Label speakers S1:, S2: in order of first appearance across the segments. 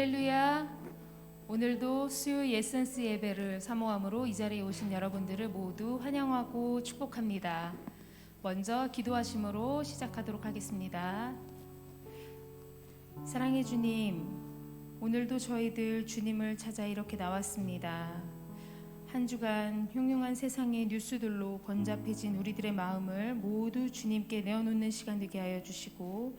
S1: 할렐루야. 오늘도 수요 예선스 예배를 사모함으로 이 자리에 오신 여러분들을 모두 환영하고 축복합니다. 먼저 기도하심으로 시작하도록 하겠습니다. 사랑의 주님, 오늘도 저희들 주님을 찾아 이렇게 나왔습니다. 한 주간 흉흉한 세상의 뉴스들로 번잡해진 우리들의 마음을 모두 주님께 내어놓는 시간 되게 하여 주시고,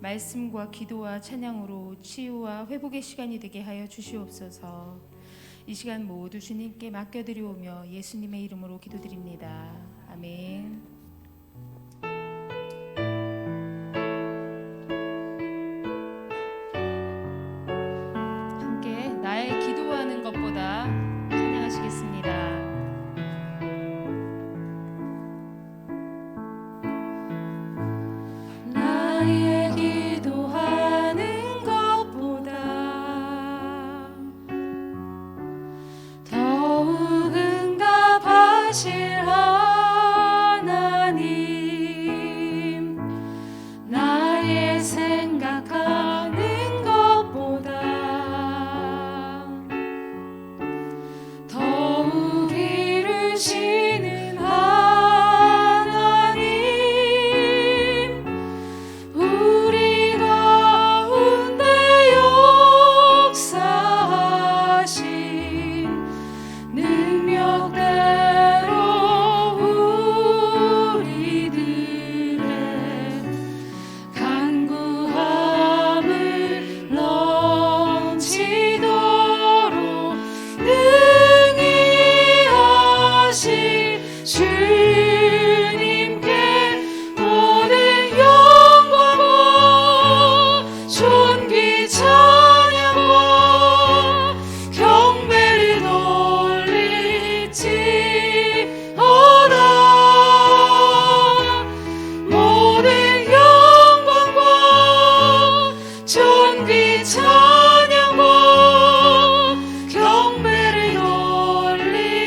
S1: 말씀과 기도와 찬양으로 치유와 회복의 시간이 되게 하여 주시옵소서. 이 시간 모두 주님께 맡겨드리오며 예수님의 이름으로 기도드립니다. 아멘. 함께 나의 기도하는 것보다 찬양하시겠습니다. 나의 기도하는 것보다 더욱 응답하실 하나님, 나의 생각하는 것보다 더욱 이루시는 하나님, 우리 가운데 역사하신 능력대로 우리들의 간구함을 넘치도록 능히 하실 주님께 모든 영광과 존귀 찬양과 경배를 돌릴지어다. 모든 영광과 존귀 찬양과 경배를 돌릴지어다.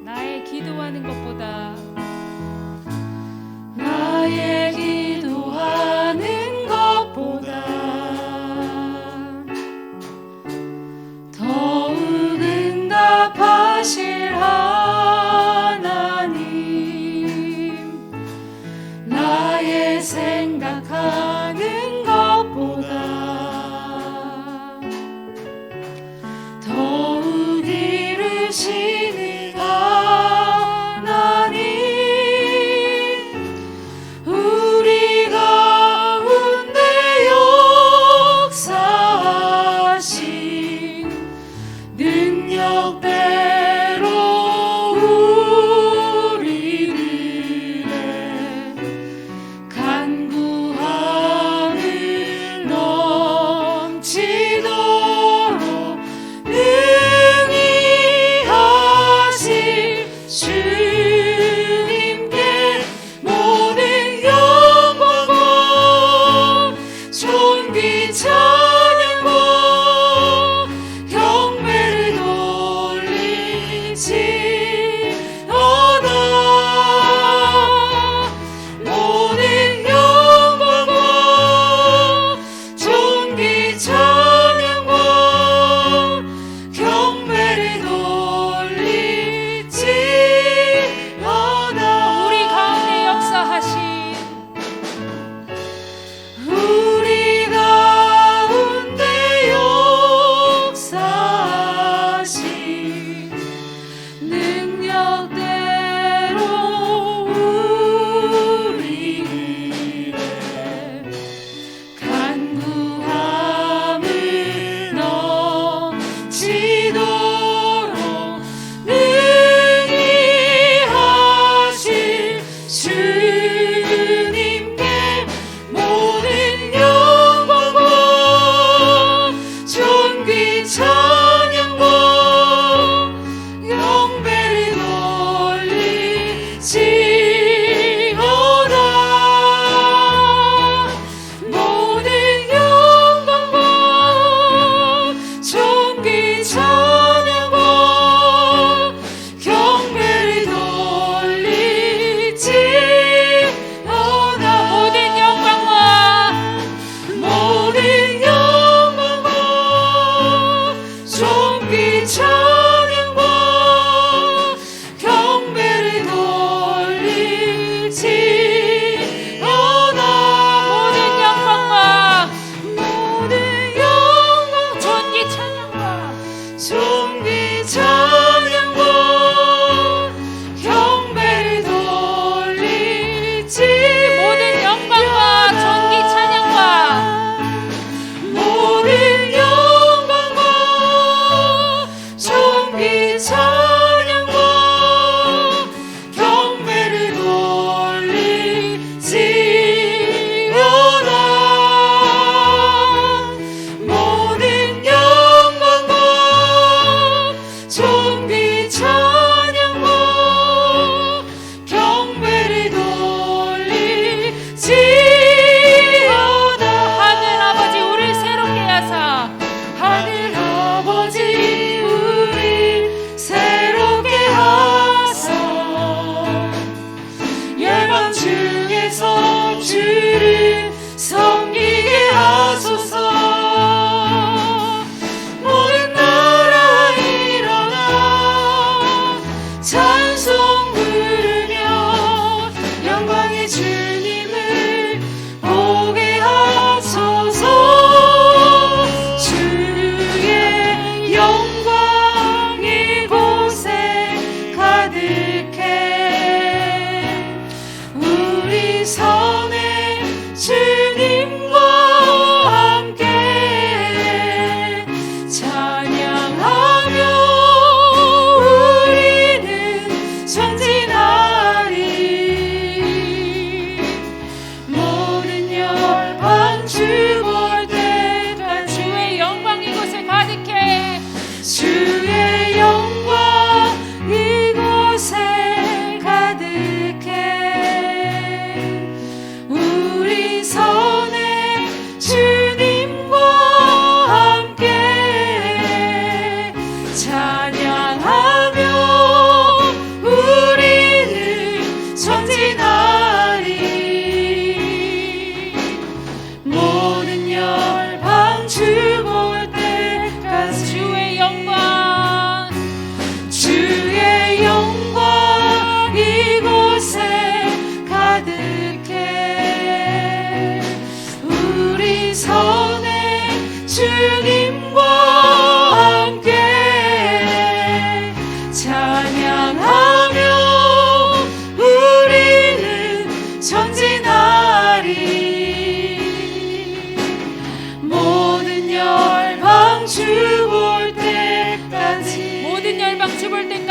S1: 나의 기도하는 것보다 나의 기도하는 것보다 더욱 응답하실 하나님, 나의 생각하는 것보다 더욱 이루시는 하나님, 우리 가운데 역사하신 능력대로 우리들의 간구함을 넘치도록 능히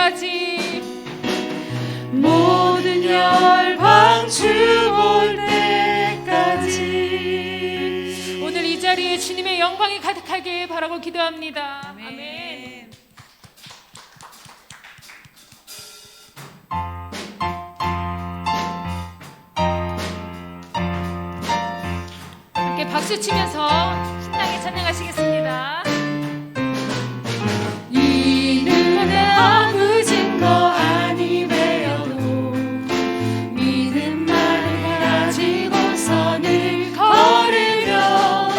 S1: 때까지
S2: 모든 열방 죽을 때까지
S1: 오늘 이 자리에 주님의 영광이 가득하게 바라고 기도합니다.
S2: 아멘.
S1: 아멘. 함께 박수 치면서 신나게 찬양하시겠습니다.
S2: 이는 아무 증거 아니 되어도 믿음만을 가지고서 늘 걸으며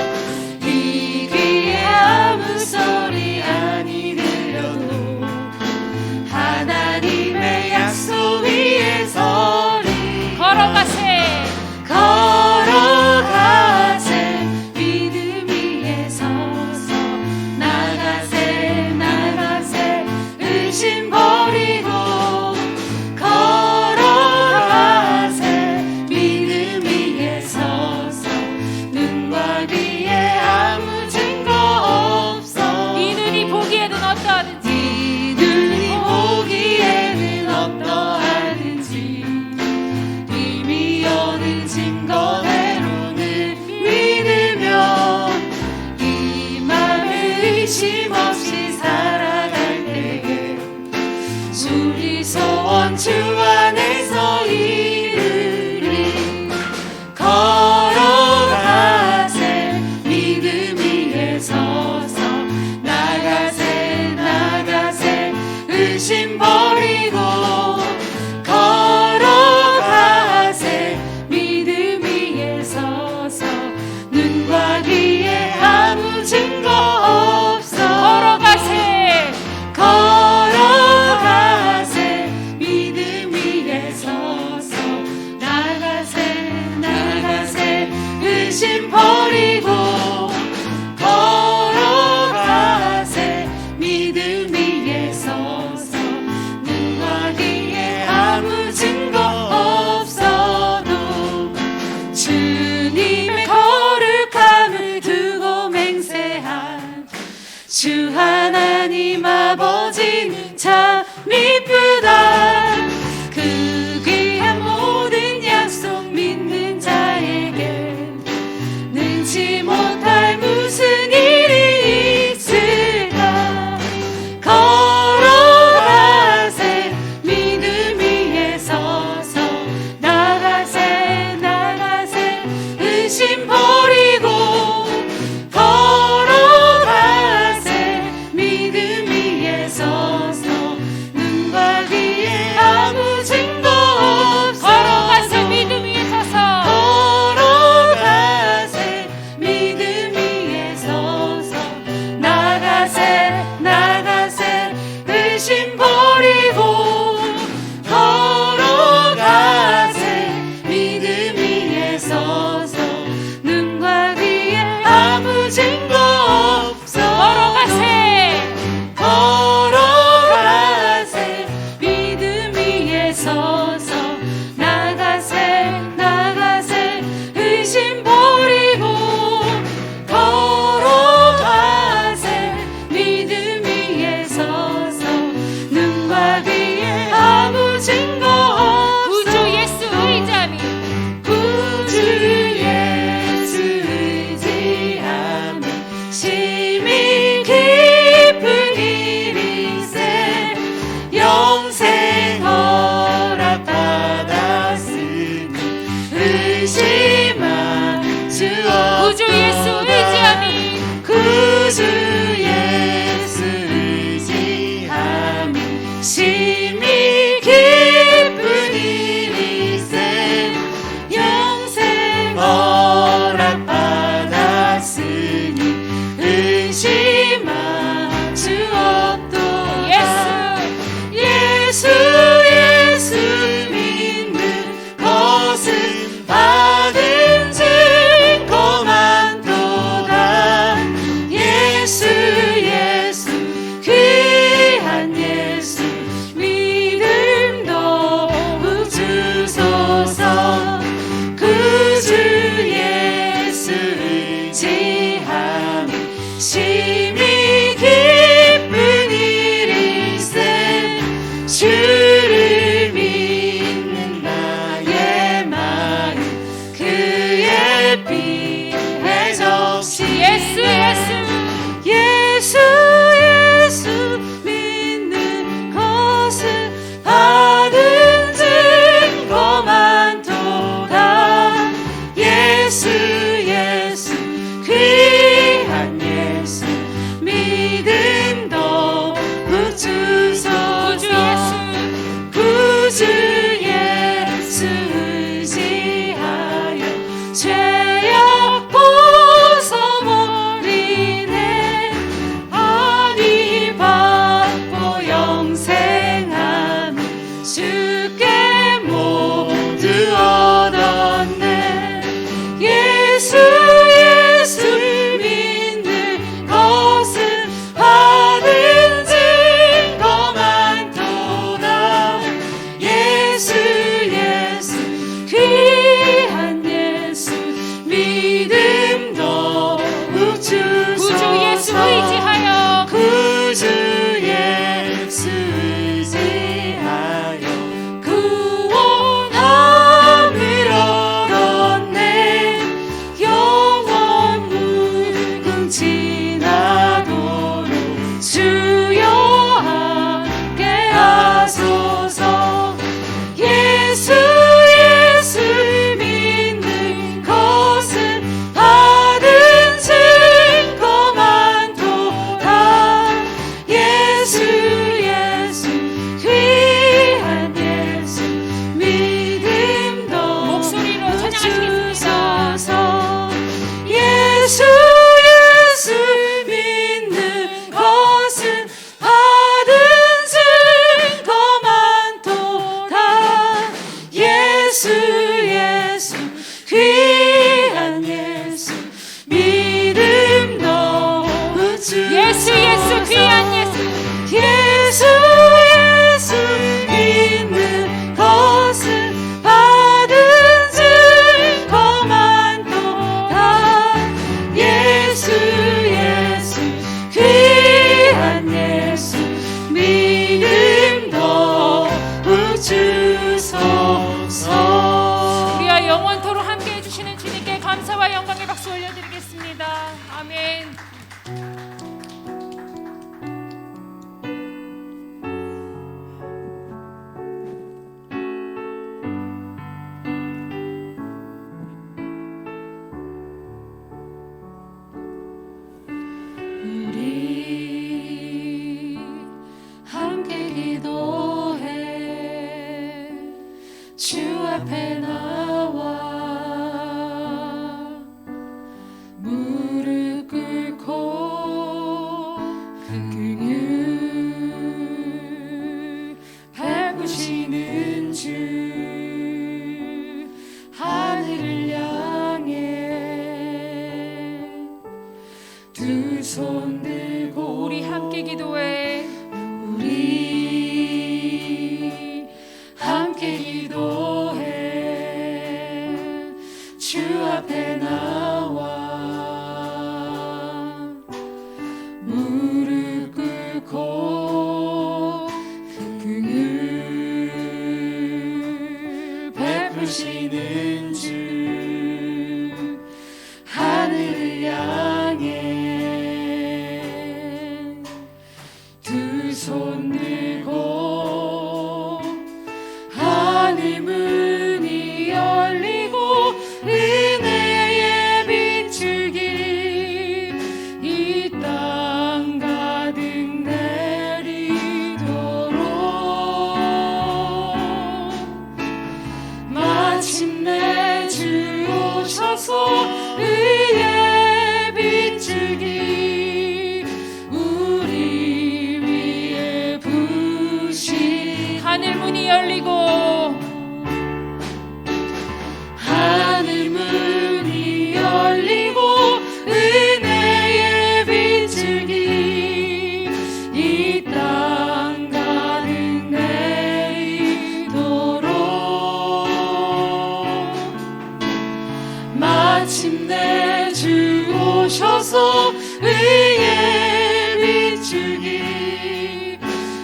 S2: 이 귀에 아무 소리 아니 들려도 하나님의 약속 위에 서리 걸어가세 믿음 위에 서서 나가세 의심 버리고 걸어가세 믿음 위에 서서 눈과 귀에 아무 증거 없어
S1: 이 눈이 보기에는 어떠하든지
S2: 이 눈이 보기에는 어떠하든지 이미 얻은 증거대로는 믿으며 이 맘에 의심 없이 살아갈 때에 우리 소원 주 안에서 이루리 걸어가세 믿음 위에 서서 나가세 의심 버리고 걸어가세 믿음 위에 서서 눈과 귀에 아무 증거 없어 걸어가세 믿음 위에 서서 나가세 의심 버리고 걸어가세 믿음 위에 서서 눈과 귀에 아무 증거 없어도 주님의 거룩함을 두고 맹세한 주 하나님 아버지는 참 이쁘다 그 귀한 모든 약속 믿는 자에게 능치 못할 무슨 일이 있을까 걸어가세 믿음 위에 서서 나가세 의심 버리고 걸어가세 믿음 위에 서서 눈과 귀에 아무 증거 없어
S1: 걸어가세 믿음 위에 서서
S2: 걸어가세 믿음 위에 서서 나가세 의심 버리고 걸어가세 믿음 위에 서서 눈과 귀에 아무 증거 없어 걸어가세 믿음 위에 서서 나가세 의심 버리고 걸어가세 믿음 위에 서서 눈과 귀에 아무 증거 없어
S1: 구주 예수 의지함이
S2: 구주 예수 의지함이 심히 깊은 일이세 영생 허락받았으니 의심할 수 없도다
S1: 구주 예수 의지함이
S2: 구주 예수 의지함이 심히 깊은 일이세 영생 허락받았으니 의심할 수 없도다 예수 믿는 것은 받은 증거 많도다 예수 귀한 예수 것은 받은 증거 많도다. 예수 예수 귀한 예수 믿음 더욱 주소서. 구주 예수 의지하여 죄악 벗어버리네. 아니 받고 영생함 주께 모두 얻었네. 예수 예수 믿는 것은 받은 증거 많도다. 예수 예수 귀한 예수 믿음 더욱 주소서.
S1: 구주 예수 의지하여
S2: 구주 예수 의지하여 구원함을 얻었네. 영원 무궁지나도록 주여 함께 하소서. 예수 예수 믿는 것은 받은 증거 많도다. 예수 예수 귀한 예수 믿음 더욱
S1: 목소리로 찬양하시겠습니다.
S2: 주소서. 예수 예수 믿는 것은 받은 증거 많도다. 예수 예수 귀한 예수 믿음 더욱 주소서.
S1: 예수 예수 귀한 예수
S2: 예수 예수 믿는 것은 받은 증거 많도다. 예수 예수 귀한 예수 믿음 더욱 주소서.
S1: 우리와 영원토록 함께 해주시는 주님께 감사와 영광의 박수 올려드리겠습니다. 아멘.
S2: 우리 함께 기도해. 주 앞에 나와 무릎 꿇고 긍휼 베푸시는 주 하늘을 향해 두 손 들고
S1: 우리 함께 기도해.
S2: 우리 함께 기도해. 주 앞에 나와 무릎 꿇고 긍휼 베푸시는 주 하늘을 향해 두 손 들고 하늘 문이 열리고 은혜의 빛줄기 이 땅 가득 내리도록 마침내 주 오셔서 의의 빛줄기 우리 위에 부시
S1: 하늘 문이 열리고
S2: 하늘 문이 열리고 은혜의 빛줄기 이 땅 가득 내리도록 마침내 주 오셔서 의의 빛줄기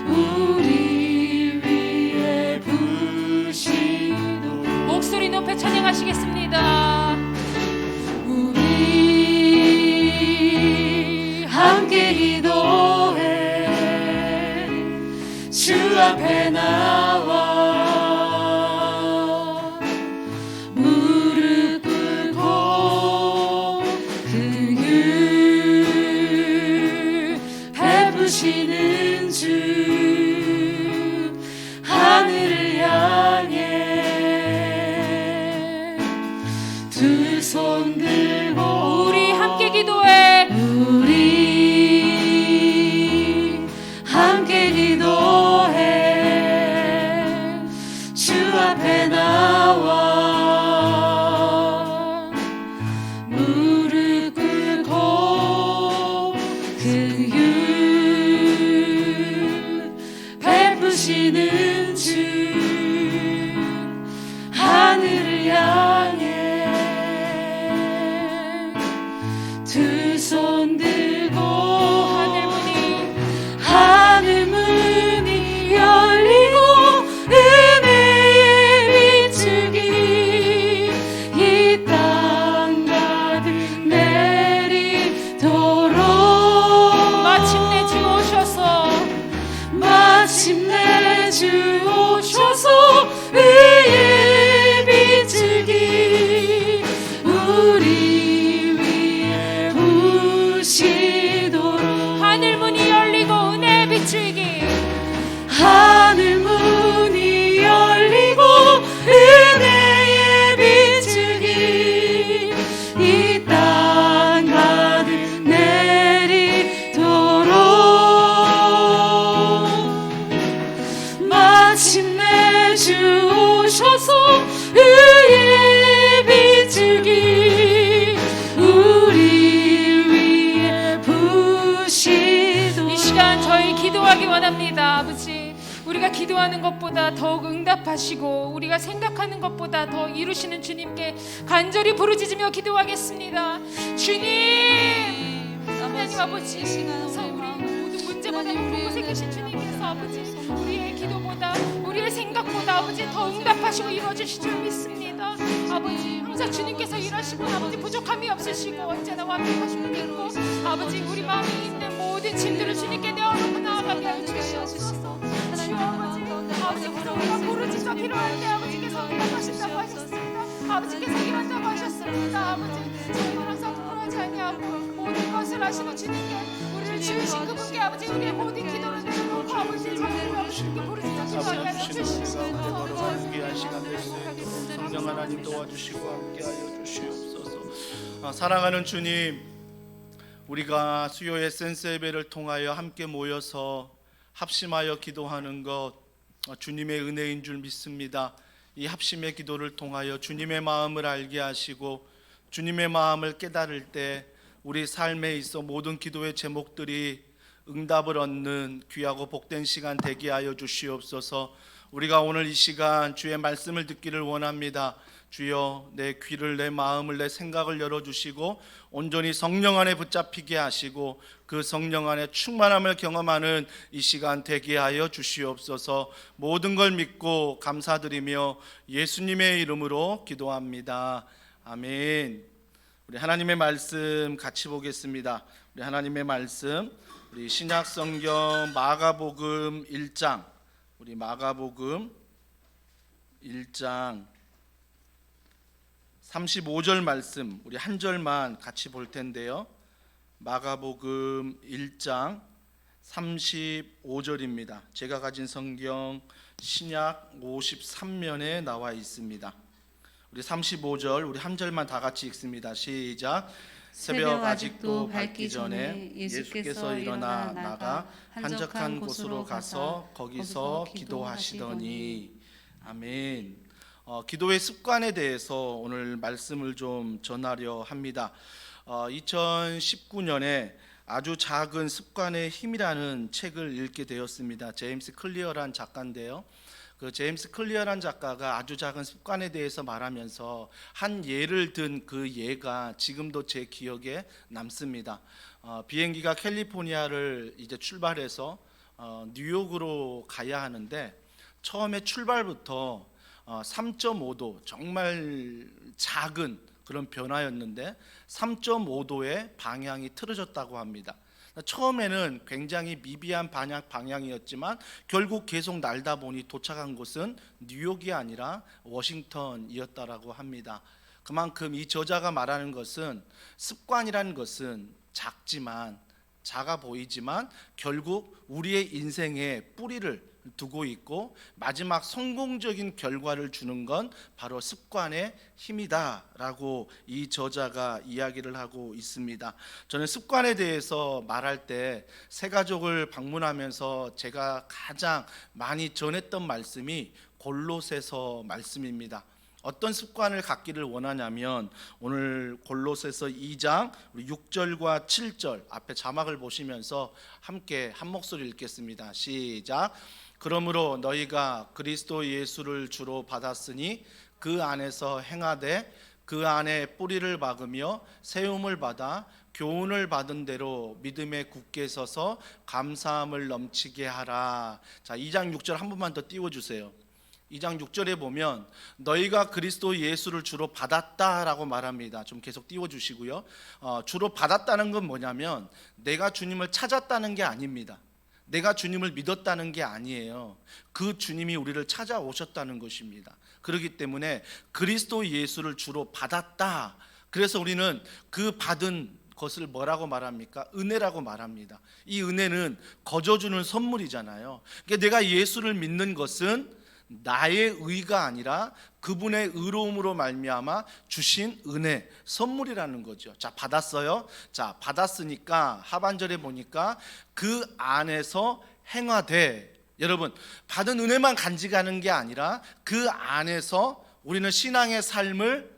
S2: 우리 위에 부시도록
S1: 목소리 높여 찬양하시겠습니다.
S2: 우리 함께 기도해. 주 앞에 나와 무릎 꿇고 그 길 베푸시는 주 하늘을 향해 두 손 들고
S1: 우리 함께 기도해.
S2: 우리 함께 기도해 주 앞에 나와 무릎 꿇고 그 율 베푸시는 주 하늘을 향해 두 손 들고 하늘 문이 열리고 은혜의 비추기 이 땅 가득 내리도록
S1: 마침내 주 오셔서
S2: 마침내 주 오셔서 의의 비추기 우리 위에 부시도록
S1: 하늘 문이 열리고 은혜 비추기
S2: 하늘 문이 열리고 은혜의 비추기 이 땅 가득 내리도록 마침내 주 오셔서 의의 비추기 우리 위에 부시도록
S1: 이 시간 저희 기도하기 원합니다. 아버지, 우리가 기도하는 것보다 더욱 응답하시고 우리가 생각하는 것보다 더 이루시는 주님께 간절히 부르짖으며 기도하겠습니다. 주님, 하나님 아버지, 그래서 우리 모든 문제보다 높은 곳에 계신 주님께서 아버지 우리의 기도보다 우리의 생각보다 아버지 더 응답하시고 이루어주실 줄 믿습니다. 아버지, 항상 주님께서 일하시고 아버지 부족함이 없으시고 언제나 완벽하심을 믿고 아버지 우리 마음에 있는 모든 짐들을 주님께 내어놓고 나아가게 하여 주시옵소서. 주여 아버지, 아버지께서 우리가 부르짖어 기도할 때 아버지께서 응답하신다고 하셨습니다. 아버지께서 일한다고 하셨습니다. 아버지, 저희는 항상 부끄러워하지 아니하고 모든 것을 아시는 주님께 우리를 지으신 그분께 아버지 우리의 모든 기도를 내려놓고 아버지 저희를 아버지께 부르짖어 기도하게 하여 주시옵소서.
S3: 귀한 시간 될 수 있도록 성령 하나님 도와주시고 함께하여 주시옵소서. 사랑하는 주님, 우리가 수요의 센스 예배를 통하여 함께 모여서 합심하여 기도하는 것 주님의 은혜인 줄 믿습니다. 이 합심의 기도를 통하여 주님의 마음을 알게 하시고 주님의 마음을 깨달을 때 우리 삶에 있어 모든 기도의 제목들이 응답을 얻는 귀하고 복된 시간 되게 하여 주시옵소서. 우리가 오늘 이 시간 주의 말씀을 듣기를 원합니다. 주여, 내 귀를, 내 마음을, 내 생각을 열어주시고 온전히 성령 안에 붙잡히게 하시고 그 성령 안에 충만함을 경험하는 이 시간 되게 하여 주시옵소서. 모든 걸 믿고 감사드리며 예수님의 이름으로 기도합니다. 아멘. 우리 하나님의 말씀 같이 보겠습니다. 우리 하나님의 말씀, 우리 신약 성경 마가복음 1장, 우리 마가복음 1장 35절 말씀, 우리 한 절만 같이 볼 텐데요. 마가복음 1장 35절입니다. 제가 가진 성경 신약 53면에 나와 있습니다. 우리 35절, 우리 한 절만 다 같이 읽습니다. 시작. 새벽 아직도 밝기 전에 예수께서 일어나 나가 한적한 곳으로 가서 거기서 기도하시더니. 아멘. 기도의 습관에 대해서 오늘 말씀을 좀 전하려 합니다. 2019년에 아주 작은 습관의 힘이라는 책을 읽게 되었습니다. 제임스 클리어란 작가인데요. 그 제임스 클리어란 작가가 아주 작은 습관에 대해서 말하면서 한 예를 든 그 예가 지금도 제 기억에 남습니다. 비행기가 캘리포니아를 이제 출발해서 뉴욕으로 가야 하는데 처음에 출발부터 3.5도 정말 작은 그런 변화였는데 3.5도의 방향이 틀어졌다고 합니다. 처음에는 굉장히 미비한 방향이었지만 결국 계속 날다 보니 도착한 곳은 뉴욕이 아니라 워싱턴이었다라고 합니다. 그만큼 이 저자가 말하는 것은 습관이라는 것은 작아 보이지만 결국 우리의 인생에 뿌리를 두고 있고 마지막 성공적인 결과를 주는 건 바로 습관의 힘이다라고 이 저자가 이야기를 하고 있습니다. 저는 습관에 대해서 말할 때 새가족을 방문하면서 제가 가장 많이 전했던 말씀이 골로새서 말씀입니다. 어떤 습관을 갖기를 원하냐면 오늘 골로새서 2장 6절과 7절 앞에 자막을 보시면서 함께 한 목소리 읽겠습니다. 시작. 그러므로 너희가 그리스도 예수를 주로 받았으니 그 안에서 행하되 그 안에 뿌리를 박으며 세움을 받아 교훈을 받은 대로 믿음에 굳게 서서 감사함을 넘치게 하라. 자, 2장 6절 한 번만 더 띄워주세요. 2장 6절에 보면 너희가 그리스도 예수를 주로 받았다라고 말합니다. 좀 계속 띄워주시고요. 주로 받았다는 건 뭐냐면 내가 주님을 찾았다는 게 아닙니다. 내가 주님을 믿었다는 게 아니에요. 그 주님이 우리를 찾아오셨다는 것입니다. 그렇기 때문에 그리스도 예수를 주로 받았다. 그래서 우리는 그 받은 것을 뭐라고 말합니까? 은혜라고 말합니다. 이 은혜는 거저주는 선물이잖아요. 그러니까 내가 예수를 믿는 것은 나의 의가 아니라 그분의 의로움으로 말미암아 주신 은혜, 선물이라는 거죠. 자, 받았어요. 자, 받았으니까 하반절에 보니까 그 안에서 행하되, 여러분 받은 은혜만 간직하는 게 아니라 그 안에서 우리는 신앙의 삶을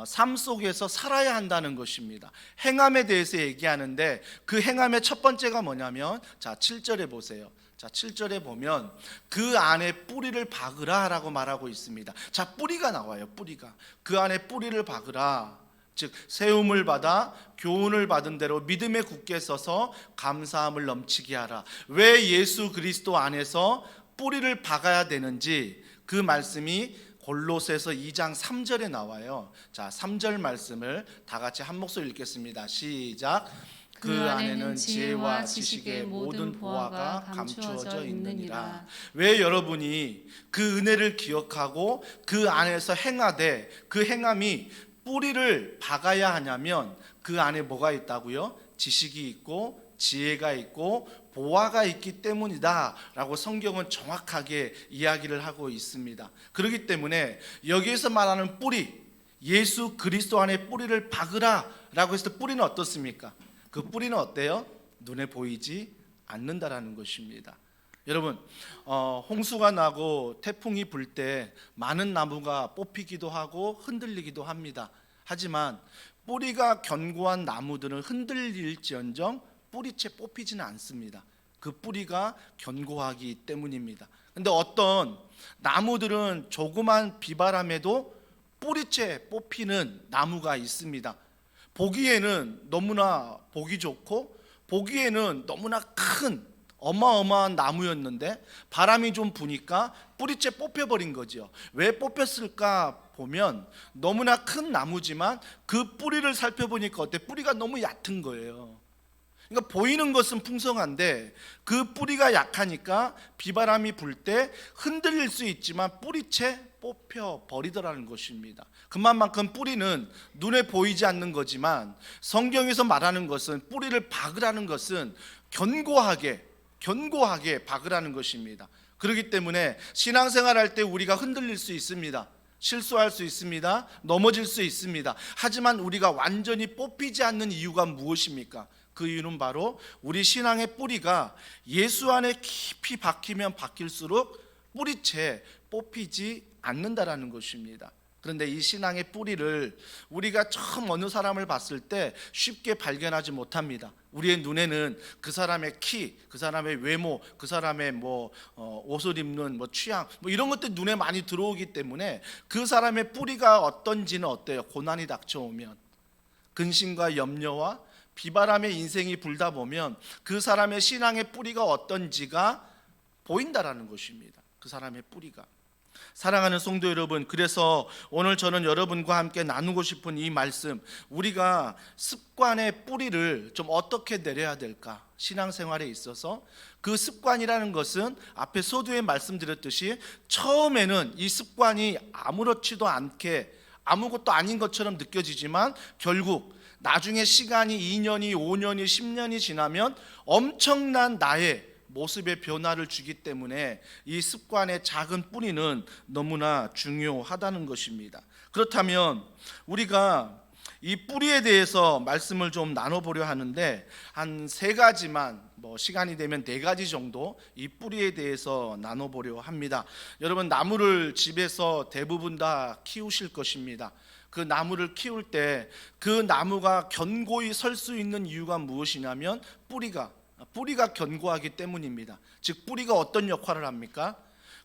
S3: 삶 속에서 살아야 한다는 것입니다. 행함에 대해서 얘기하는데 그 행함의 첫 번째가 뭐냐면 자, 7절에 보세요. 자, 7절에 보면 그 안에 뿌리를 박으라 라고 말하고 있습니다. 자, 뿌리가 나와요. 뿌리가. 그 안에 뿌리를 박으라. 즉 세움을 받아 교훈을 받은 대로 믿음에 굳게 서서 감사함을 넘치게 하라. 왜 예수 그리스도 안에서 뿌리를 박아야 되는지 그 말씀이 골로새서 2장 3절에 나와요. 자, 3절 말씀을 다 같이 한 목소리 읽겠습니다. 시작. 그 안에는 지혜와 지식의 모든 보화가 감추어져 있느니라. 왜 여러분이 그 은혜를 기억하고 그 안에서 행하되 그 행함이 뿌리를 박아야 하냐면 그 안에 뭐가 있다고요? 지식이 있고 지혜가 있고 보화가 있기 때문이다 라고 성경은 정확하게 이야기를 하고 있습니다. 그렇기 때문에 여기에서 말하는 뿌리, 예수 그리스도 안에 뿌리를 박으라 라고 했을 때 뿌리는 어떻습니까? 그 뿌리는 어때요? 눈에 보이지 않는다라는 것입니다. 여러분, 홍수가 나고 태풍이 불 때 많은 나무가 뽑히기도 하고 흔들리기도 합니다. 하지만 뿌리가 견고한 나무들은 흔들릴지언정 뿌리채 뽑히지는 않습니다. 그 뿌리가 견고하기 때문입니다. 근데 어떤 나무들은 조그만 비바람에도 뿌리채 뽑히는 나무가 있습니다. 보기에는 너무나 보기 좋고 보기에는 너무나 큰 어마어마한 나무였는데 바람이 좀 부니까 뿌리채 뽑혀버린 거죠. 왜 뽑혔을까 보면 너무나 큰 나무지만 그 뿌리를 살펴보니까 어때? 뿌리가 너무 얕은 거예요. 그러니까 보이는 것은 풍성한데 그 뿌리가 약하니까 비바람이 불 때 흔들릴 수 있지만 뿌리채 뽑혀 버리더라는 것입니다. 그만큼 뿌리는 눈에 보이지 않는 거지만 성경에서 말하는 것은 뿌리를 박으라는 것은 견고하게 박으라는 것입니다. 그렇기 때문에 신앙생활 할 때 우리가 흔들릴 수 있습니다. 실수할 수 있습니다. 넘어질 수 있습니다. 하지만 우리가 완전히 뽑히지 않는 이유가 무엇입니까? 그 이유는 바로 우리 신앙의 뿌리가 예수 안에 깊이 박히면 박힐수록 뿌리채 뽑히지 않는다라는 것입니다. 그런데 이 신앙의 뿌리를 우리가 처음 어느 사람을 봤을 때 쉽게 발견하지 못합니다. 우리의 눈에는 그 사람의 키, 그 사람의 외모, 그 사람의 옷을 입는 취향 이런 것들 눈에 많이 들어오기 때문에 그 사람의 뿌리가 어떤지는 어때요? 고난이 닥쳐오면 근심과 염려와 비바람의 인생이 불다 보면 그 사람의 신앙의 뿌리가 어떤지가 보인다라는 것입니다. 그 사람의 뿌리가. 사랑하는 성도 여러분, 그래서 오늘 저는 여러분과 함께 나누고 싶은 이 말씀, 우리가 습관의 뿌리를 좀 어떻게 내려야 될까? 신앙생활에 있어서 그 습관이라는 것은 앞에 서두에 말씀드렸듯이 처음에는 이 습관이 아무렇지도 않게 아무것도 아닌 것처럼 느껴지지만 결국 나중에 시간이 2년이 5년이 10년이 지나면 엄청난 나의 모습의 변화를 주기 때문에 이 습관의 작은 뿌리는 너무나 중요하다는 것입니다. 그렇다면 우리가 이 뿌리에 대해서 말씀을 좀 나눠보려 하는데 한 세 가지만, 시간이 되면 네 가지 정도 이 뿌리에 대해서 나눠보려 합니다. 여러분, 나무를 집에서 대부분 다 키우실 것입니다. 그 나무를 키울 때 그 나무가 견고히 설 수 있는 이유가 무엇이냐면 뿌리가 견고하기 때문입니다. 즉 뿌리가 어떤 역할을 합니까?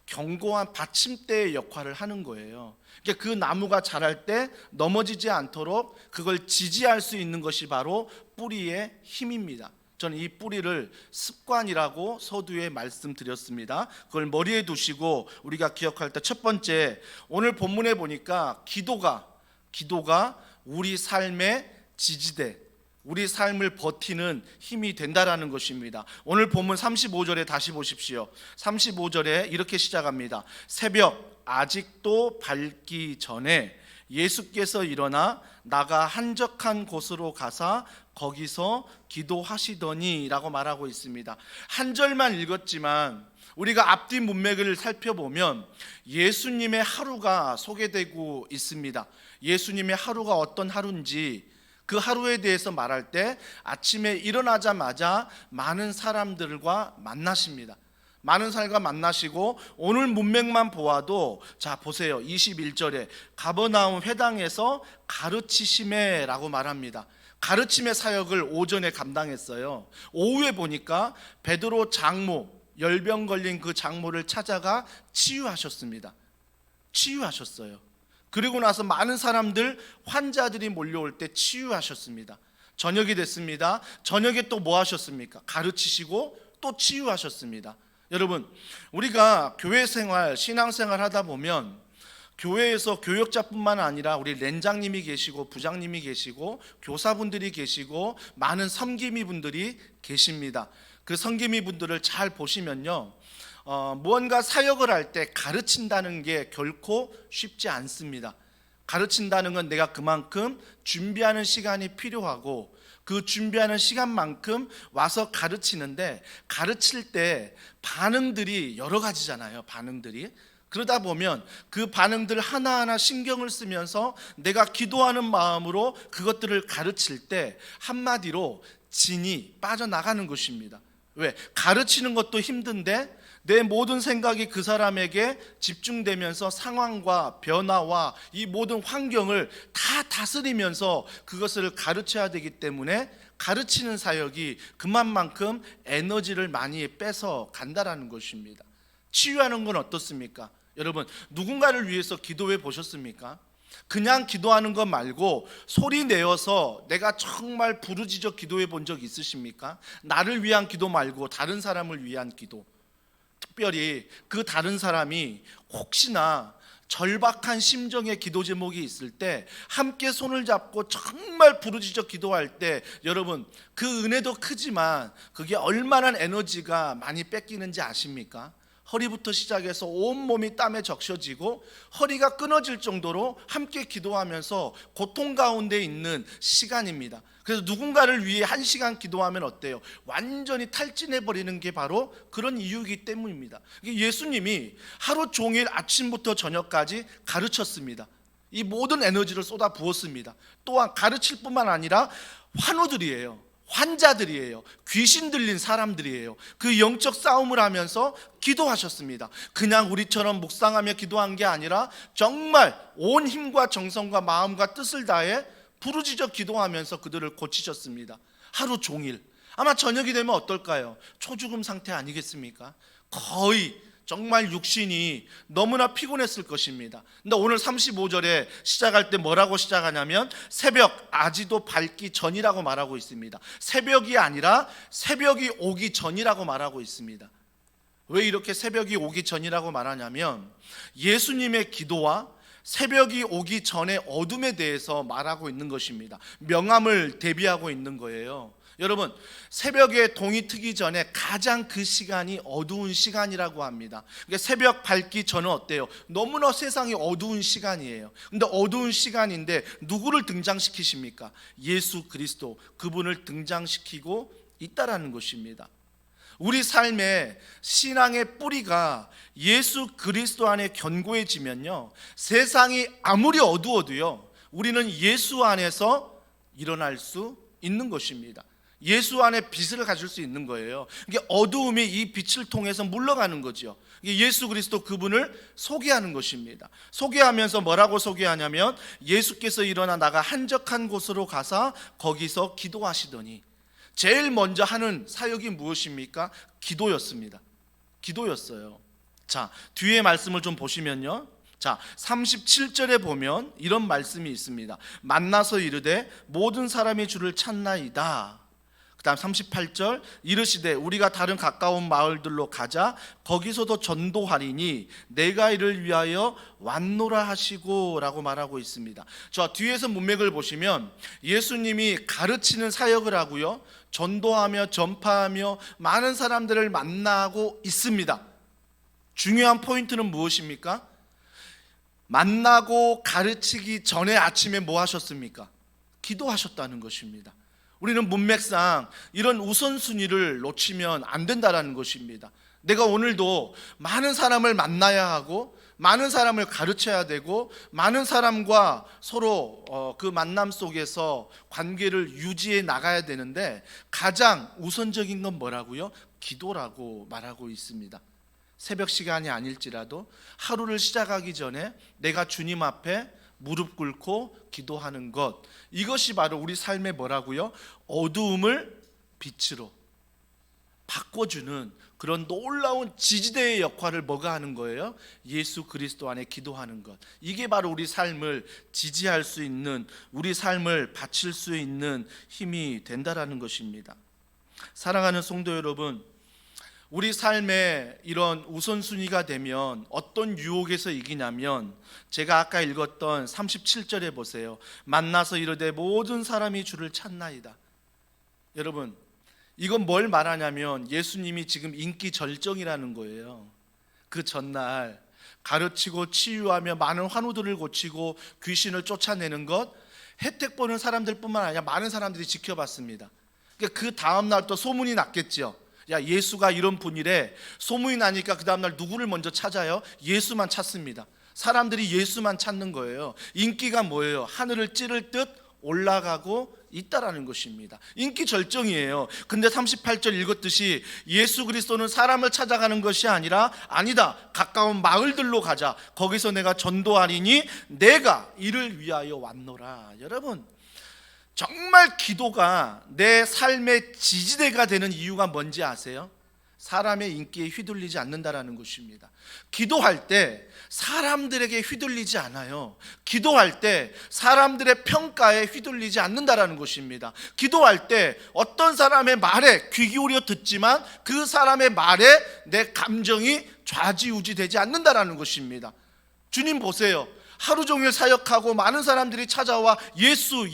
S3: 견고한 받침대의 역할을 하는 거예요. 그러니까 그 나무가 자랄 때 넘어지지 않도록 그걸 지지할 수 있는 것이 바로 뿌리의 힘입니다. 저는 이 뿌리를 습관이라고 서두에 말씀드렸습니다. 그걸 머리에 두시고 우리가 기억할 때 첫 번째, 오늘 본문에 보니까 기도가 우리 삶의 지지대, 우리 삶을 버티는 힘이 된다라는 것입니다. 오늘 본문 35절에 다시 보십시오. 35절에 이렇게 시작합니다. 새벽 아직도 밝기 전에 예수께서 일어나 나가 한적한 곳으로 가사 거기서 기도하시더니 라고 말하고 있습니다. 한 절만 읽었지만 우리가 앞뒤 문맥을 살펴보면 예수님의 하루가 소개되고 있습니다. 예수님의 하루가 어떤 하루인지, 그 하루에 대해서 말할 때 아침에 일어나자마자 많은 사람들과 만나십니다. 많은 사람과 만나시고 오늘 문맥만 보아도, 자 보세요, 21절에 가버나움 회당에서 가르치심에 라고 말합니다. 가르침의 사역을 오전에 감당했어요. 오후에 보니까 베드로 장모, 열병 걸린 그 장모를 찾아가 치유하셨습니다. 치유하셨어요. 그리고 나서 많은 사람들, 환자들이 몰려올 때 치유하셨습니다. 저녁이 됐습니다. 저녁에 또 뭐 하셨습니까? 가르치시고 또 치유하셨습니다. 여러분, 우리가 교회 생활, 신앙생활 하다 보면 교회에서 교역자뿐만 아니라 우리 렌장님이 계시고 부장님이 계시고 교사분들이 계시고 많은 섬김이 분들이 계십니다. 그 섬김이 분들을 잘 보시면요, 무언가 사역을 할 때 가르친다는 게 결코 쉽지 않습니다. 가르친다는 건 내가 그만큼 준비하는 시간이 필요하고 그 준비하는 시간만큼 와서 가르치는데, 가르칠 때 반응들이 여러 가지잖아요. 반응들이. 그러다 보면 그 반응들 하나하나 신경을 쓰면서 내가 기도하는 마음으로 그것들을 가르칠 때 한마디로 진이 빠져나가는 것입니다. 왜? 가르치는 것도 힘든데 내 모든 생각이 그 사람에게 집중되면서 상황과 변화와 이 모든 환경을 다 다스리면서 그것을 가르쳐야 되기 때문에 가르치는 사역이 그만큼 에너지를 많이 뺏어 간다라는 것입니다. 치유하는 건 어떻습니까? 여러분, 누군가를 위해서 기도해 보셨습니까? 그냥 기도하는 것 말고 소리 내어서 내가 정말 부르짖어 기도해 본 적 있으십니까? 나를 위한 기도 말고 다른 사람을 위한 기도. 특별히 그 다른 사람이 혹시나 절박한 심정의 기도 제목이 있을 때 함께 손을 잡고 정말 부르짖어 기도할 때, 여러분, 그 은혜도 크지만 그게 얼마나 에너지가 많이 뺏기는지 아십니까? 허리부터 시작해서 온몸이 땀에 적셔지고 허리가 끊어질 정도로 함께 기도하면서 고통 가운데 있는 시간입니다. 그래서 누군가를 위해 1시간 기도하면 어때요? 완전히 탈진해버리는 게 바로 그런 이유이기 때문입니다. 예수님이 하루 종일 아침부터 저녁까지 가르쳤습니다. 이 모든 에너지를 쏟아 부었습니다. 또한 가르칠 뿐만 아니라 환우들이에요. 환자들이에요. 귀신 들린 사람들이에요. 그 영적 싸움을 하면서 기도하셨습니다. 그냥 우리처럼 묵상하며 기도한 게 아니라 정말 온 힘과 정성과 마음과 뜻을 다해 부르짖어 기도하면서 그들을 고치셨습니다. 하루 종일. 아마 저녁이 되면 어떨까요? 초죽음 상태 아니겠습니까? 거의 정말 육신이 너무나 피곤했을 것입니다. 근데 오늘 35절에 시작할 때 뭐라고 시작하냐면 새벽 아직도 밝기 전이라고 말하고 있습니다. 새벽이 아니라 새벽이 오기 전이라고 말하고 있습니다. 왜 이렇게 새벽이 오기 전이라고 말하냐면 예수님의 기도와 새벽이 오기 전의 어둠에 대해서 말하고 있는 것입니다. 명암을 대비하고 있는 거예요. 여러분, 새벽에 동이 트기 전에 가장 그 시간이 어두운 시간이라고 합니다. 그러니까 새벽 밝기 전은 어때요? 너무나 세상이 어두운 시간이에요. 근데 어두운 시간인데 누구를 등장시키십니까? 예수 그리스도, 그분을 등장시키고 있다라는 것입니다. 우리 삶의 신앙의 뿌리가 예수 그리스도 안에 견고해지면요, 세상이 아무리 어두워도요, 우리는 예수 안에서 일어날 수 있는 것입니다. 예수 안에 빛을 가질 수 있는 거예요. 이게 어두움이 이 빛을 통해서 물러가는 거죠. 예수 그리스도 그분을 소개하는 것입니다. 소개하면서 뭐라고 소개하냐면 예수께서 일어나 나가 한적한 곳으로 가서 거기서 기도하시더니, 제일 먼저 하는 사역이 무엇입니까? 기도였습니다. 기도였어요. 자, 뒤에 말씀을 좀 보시면요, 자 37절에 보면 이런 말씀이 있습니다. 만나서 이르되 모든 사람이 주를 찾나이다. 그 다음 38절, 이르시되 우리가 다른 가까운 마을들로 가자. 거기서도 전도하리니 내가 이를 위하여 왔노라 하시고 라고 말하고 있습니다. 저 뒤에서 문맥을 보시면 예수님이 가르치는 사역을 하고요, 전도하며 전파하며 많은 사람들을 만나고 있습니다. 중요한 포인트는 무엇입니까? 만나고 가르치기 전에 아침에 뭐 하셨습니까? 기도하셨다는 것입니다. 우리는 문맥상 이런 우선순위를 놓치면 안 된다는 것입니다. 내가 오늘도 많은 사람을 만나야 하고 많은 사람을 가르쳐야 되고 많은 사람과 서로 그 만남 속에서 관계를 유지해 나가야 되는데 가장 우선적인 건 뭐라고요? 기도라고 말하고 있습니다. 새벽 시간이 아닐지라도 하루를 시작하기 전에 내가 주님 앞에 무릎 꿇고 기도하는 것, 이것이 바로 우리 삶의 뭐라고요? 어두움을 빛으로 바꿔주는 그런 놀라운 지지대의 역할을 뭐가 하는 거예요? 예수 그리스도 안에 기도하는 것. 이게 바로 우리 삶을 지지할 수 있는, 우리 삶을 바칠 수 있는 힘이 된다라는 것입니다. 사랑하는 성도 여러분, 우리 삶에 이런 우선순위가 되면 어떤 유혹에서 이기냐면, 제가 아까 읽었던 37절에 보세요. 만나서 이르되 모든 사람이 주를 찾나이다. 여러분, 이건 뭘 말하냐면 예수님이 지금 인기 절정이라는 거예요. 그 전날 가르치고 치유하며 많은 환우들을 고치고 귀신을 쫓아내는 것, 혜택 보는 사람들뿐만 아니라 많은 사람들이 지켜봤습니다. 그 다음날 또 소문이 났겠죠. 야, 예수가 이런 분이래. 소문이 나니까 그 다음날 누구를 먼저 찾아요? 예수만 찾습니다. 사람들이 예수만 찾는 거예요. 인기가 뭐예요? 하늘을 찌를 듯 올라가고 있다라는 것입니다. 인기 절정이에요. 근데 38절 읽었듯이 예수 그리스도는 사람을 찾아가는 것이 아니라, 아니다, 가까운 마을들로 가자. 거기서 내가 전도하리니 내가 이를 위하여 왔노라. 여러분, 정말 기도가 내 삶의 지지대가 되는 이유가 뭔지 아세요? 사람의 인기에 휘둘리지 않는다라는 것입니다. 기도할 때 사람들에게 휘둘리지 않아요. 기도할 때 사람들의 평가에 휘둘리지 않는다라는 것입니다. 기도할 때 어떤 사람의 말에 귀 기울여 듣지만 그 사람의 말에 내 감정이 좌지우지되지 않는다라는 것입니다. 주님 보세요. 하루 종일 사역하고 많은 사람들이 찾아와 예수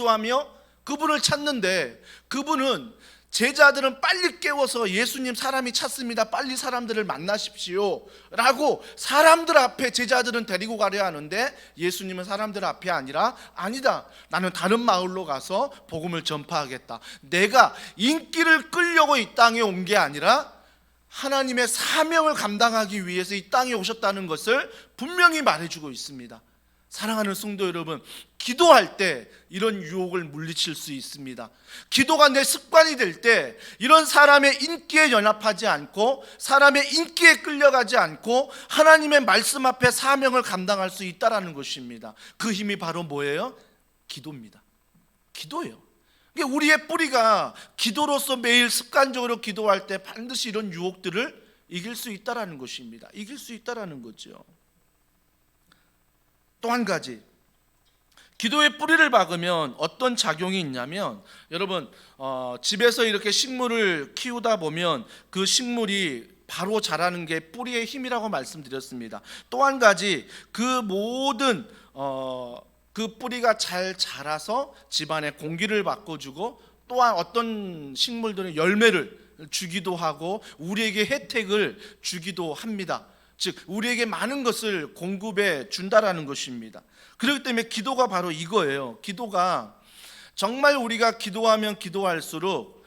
S3: 하며 그분을 찾는데, 그분은 제자들은 빨리 깨워서 예수님 사람이 찾습니다, 빨리 사람들을 만나십시오 라고 사람들 앞에 제자들은 데리고 가려 하는데, 예수님은 사람들 앞에 아니라, 아니다, 나는 다른 마을로 가서 복음을 전파하겠다. 내가 인기를 끌려고 이 땅에 온 게 아니라 하나님의 사명을 감당하기 위해서 이 땅에 오셨다는 것을 분명히 말해주고 있습니다. 사랑하는 성도 여러분, 기도할 때 이런 유혹을 물리칠 수 있습니다. 기도가 내 습관이 될 때 이런 사람의 인기에 연합하지 않고 사람의 인기에 끌려가지 않고 하나님의 말씀 앞에 사명을 감당할 수 있다는 것입니다. 그 힘이 바로 뭐예요? 기도입니다. 기도예요. 우리의 뿌리가 기도로서 매일 습관적으로 기도할 때 반드시 이런 유혹들을 이길 수 있다는 것입니다. 이길 수 있다는 거죠. 또 한 가지, 기도의 뿌리를 박으면 어떤 작용이 있냐면, 여러분 집에서 이렇게 식물을 키우다 보면 그 식물이 바로 자라는 게 뿌리의 힘이라고 말씀드렸습니다. 또 한 가지, 그 모든 그 뿌리가 잘 자라서 집안에 공기를 바꿔주고, 또한 어떤 식물들은 열매를 주기도 하고 우리에게 혜택을 주기도 합니다. 즉 우리에게 많은 것을 공급해 준다라는 것입니다. 그렇기 때문에 기도가 바로 이거예요. 기도가 정말 우리가 기도하면 기도할수록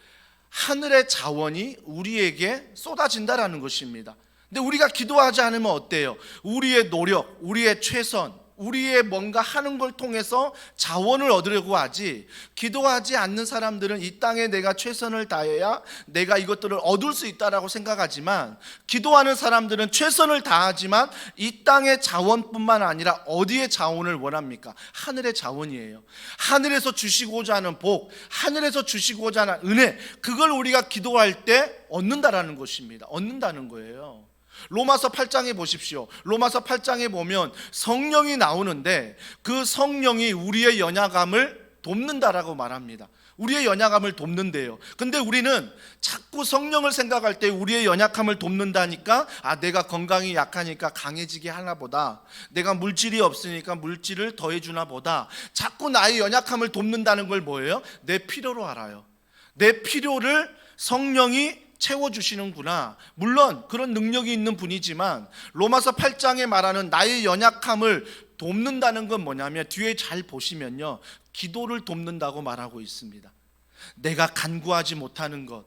S3: 하늘의 자원이 우리에게 쏟아진다라는 것입니다. 근데 우리가 기도하지 않으면 어때요? 우리의 노력, 우리의 최선, 우리의 뭔가 하는 걸 통해서 자원을 얻으려고 하지, 기도하지 않는 사람들은 이 땅에 내가 최선을 다해야 내가 이것들을 얻을 수 있다라고 생각하지만, 기도하는 사람들은 최선을 다하지만 이 땅의 자원뿐만 아니라 어디의 자원을 원합니까? 하늘의 자원이에요. 하늘에서 주시고자 하는 복, 하늘에서 주시고자 하는 은혜, 그걸 우리가 기도할 때 얻는다라는 것입니다. 얻는다는 거예요. 로마서 8장에 보십시오. 로마서 8장에 보면 성령이 나오는데 그 성령이 우리의 연약함을 돕는다라고 말합니다. 우리의 연약함을 돕는데요. 근데 우리는 자꾸 성령을 생각할 때 우리의 연약함을 돕는다니까, 내가 건강이 약하니까 강해지게 하나 보다, 내가 물질이 없으니까 물질을 더해주나 보다, 자꾸 나의 연약함을 돕는다는 걸 뭐예요? 내 필요로 알아요. 내 필요를 성령이 채워주시는구나. 물론 그런 능력이 있는 분이지만 로마서 8장에 말하는 나의 연약함을 돕는다는 건 뭐냐면, 뒤에 잘 보시면요, 기도를 돕는다고 말하고 있습니다. 내가 간구하지 못하는 것,